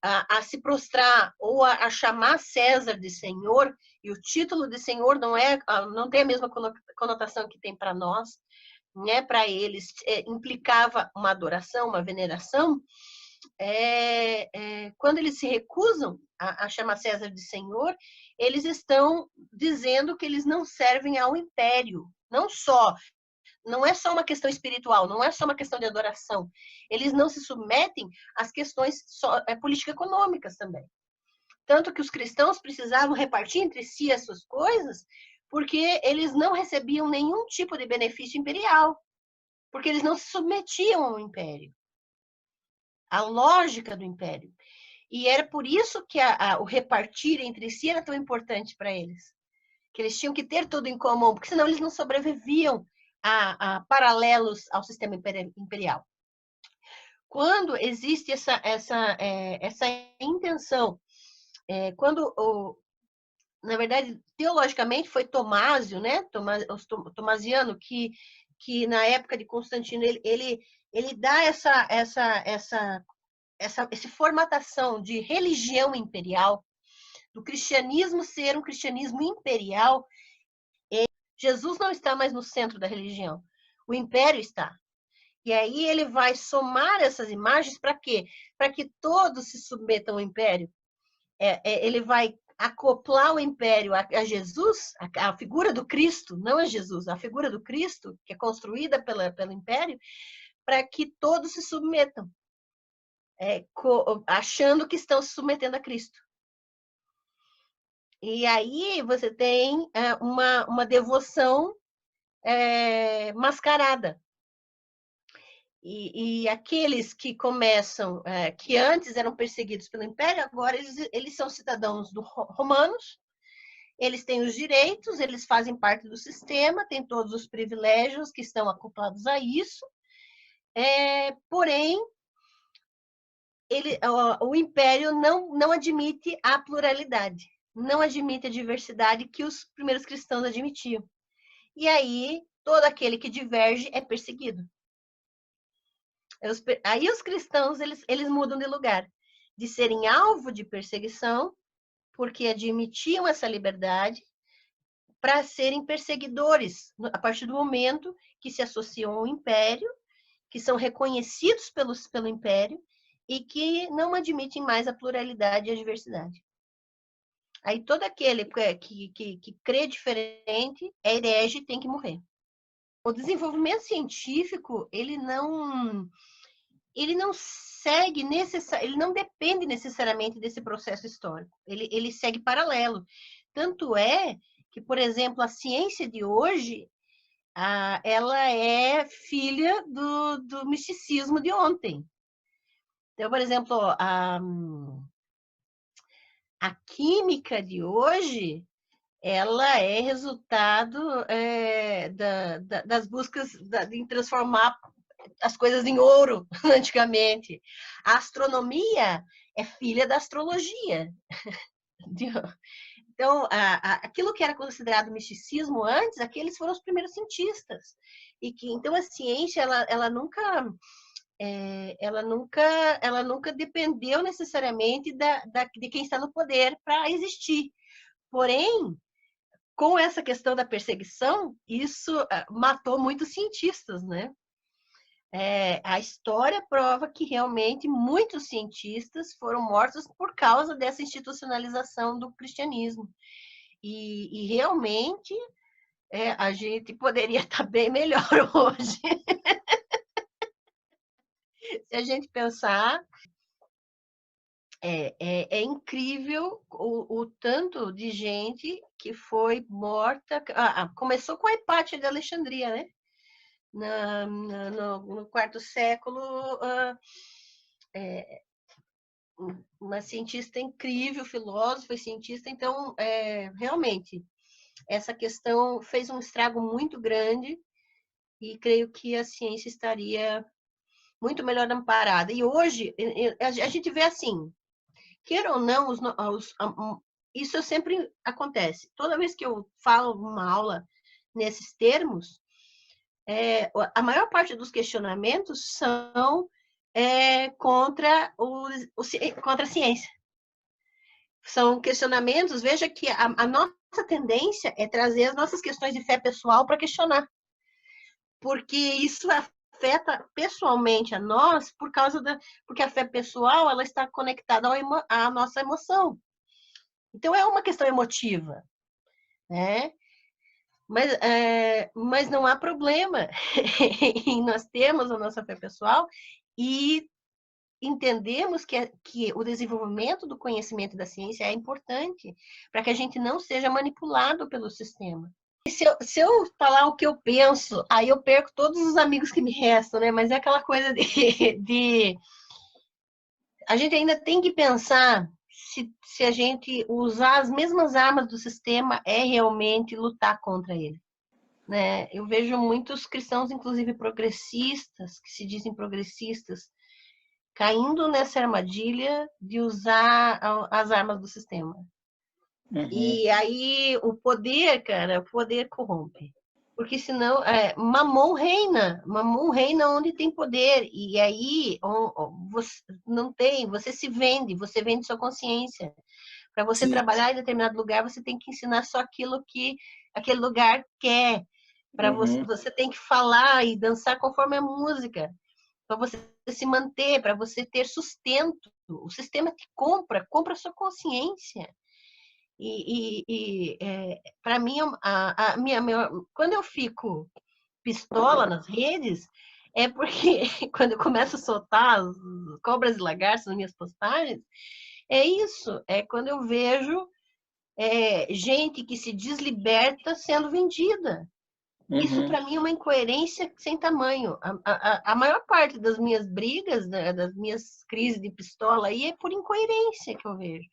a se prostrar ou a chamar César de Senhor, e o título de Senhor não tem a mesma conotação que tem para nós, né? Para eles implicava uma adoração, uma veneração. Quando eles se recusam a chamar César de Senhor, eles estão dizendo que eles não servem ao império, não é só uma questão espiritual, não é só uma questão de adoração. Eles não se submetem às questões político-econômicas também. Tanto que os cristãos precisavam repartir entre si as suas coisas, porque eles não recebiam nenhum tipo de benefício imperial, porque eles não se submetiam ao império, à lógica do império. E era por isso que o repartir entre si era tão importante para eles, que eles tinham que ter tudo em comum, porque senão eles não sobreviviam a paralelos ao sistema imperial. Quando existe essa intenção, quando, na verdade, teologicamente foi Tomásio, né? Tomasiano, que na época de Constantino, ele dá essa formatação de religião imperial, do cristianismo ser um cristianismo imperial. Jesus não está mais no centro da religião, o império está. E aí ele vai somar essas imagens para quê? Para que todos se submetam ao império. Ele vai acoplar o império a Jesus, a figura do Cristo, não a Jesus, a figura do Cristo, que é construída pelo império, para que todos se submetam, achando que estão se submetendo a Cristo. E aí você tem uma devoção mascarada. E aqueles que começam, que antes eram perseguidos pelo Império, agora eles são cidadãos romanos, eles têm os direitos, eles fazem parte do sistema, têm todos os privilégios que estão acoplados a isso, porém, o Império não admite a pluralidade, não admite a diversidade que os primeiros cristãos admitiam. E aí, todo aquele que diverge é perseguido. Aí os cristãos, eles mudam de lugar, de serem alvo de perseguição, porque admitiam essa liberdade, para serem perseguidores, a partir do momento que se associam ao império, que são reconhecidos pelo império, e que não admitem mais a pluralidade e a diversidade. Aí todo aquele que crê diferente, é herege e tem que morrer. O desenvolvimento científico, ele não segue ele não depende necessariamente desse processo histórico. Ele segue paralelo. Tanto é que, por exemplo, a ciência de hoje, ela é filha do misticismo de ontem. Então, por exemplo, a química de hoje, ela é resultado das buscas em transformar as coisas em ouro, antigamente. A astronomia é filha da astrologia. Então, aquilo que era considerado misticismo antes, aqueles foram os primeiros cientistas. Então, a ciência, ela nunca dependeu necessariamente de quem está no poder para existir. Porém, com essa questão da perseguição, isso matou muitos cientistas, né? A história prova que realmente muitos cientistas foram mortos por causa dessa institucionalização do cristianismo. E realmente a gente poderia estar bem melhor hoje. Se a gente pensar, é incrível o tanto de gente que foi morta. Começou com a Hipátia de Alexandria, né? No quarto século, uma cientista incrível, filósofa e cientista. Então, realmente, essa questão fez um estrago muito grande e creio que a ciência estaria muito melhor amparada. E hoje, a gente vê assim, queira ou não, isso sempre acontece. Toda vez que eu falo uma aula nesses termos, a maior parte dos questionamentos são contra a ciência. São questionamentos, veja que a nossa tendência é trazer as nossas questões de fé pessoal para questionar. Porque isso afeta pessoalmente a nós porque a fé pessoal ela está conectada à nossa emoção. Então é uma questão emotiva, né? Mas não há problema em nós termos a nossa fé pessoal e entendemos que o desenvolvimento do conhecimento da ciência é importante para que a gente não seja manipulado pelo sistema. Se eu falar o que eu penso, aí eu perco todos os amigos que me restam, né? Mas é aquela coisa de a gente ainda tem que pensar se a gente usar as mesmas armas do sistema é realmente lutar contra ele. Né? Eu vejo muitos cristãos, inclusive progressistas, que se dizem progressistas, caindo nessa armadilha de usar as armas do sistema. Uhum. E aí o poder, cara, o poder corrompe. Porque senão, Mamon reina onde tem poder. E aí você não tem, você se vende, você vende sua consciência. Para você Sim. trabalhar em determinado lugar, você tem que ensinar só aquilo que aquele lugar quer. Para você tem que falar e dançar conforme a música. Para você se manter, para você ter sustento. O sistema te compra a sua consciência. Para mim, quando eu fico pistola nas redes, é porque quando eu começo a soltar as cobras e lagartos nas minhas postagens, é isso, é quando eu vejo gente que se desliberta sendo vendida. Isso, para mim, é uma incoerência sem tamanho. A maior parte das minhas brigas, das minhas crises de pistola aí, é por incoerência que eu vejo.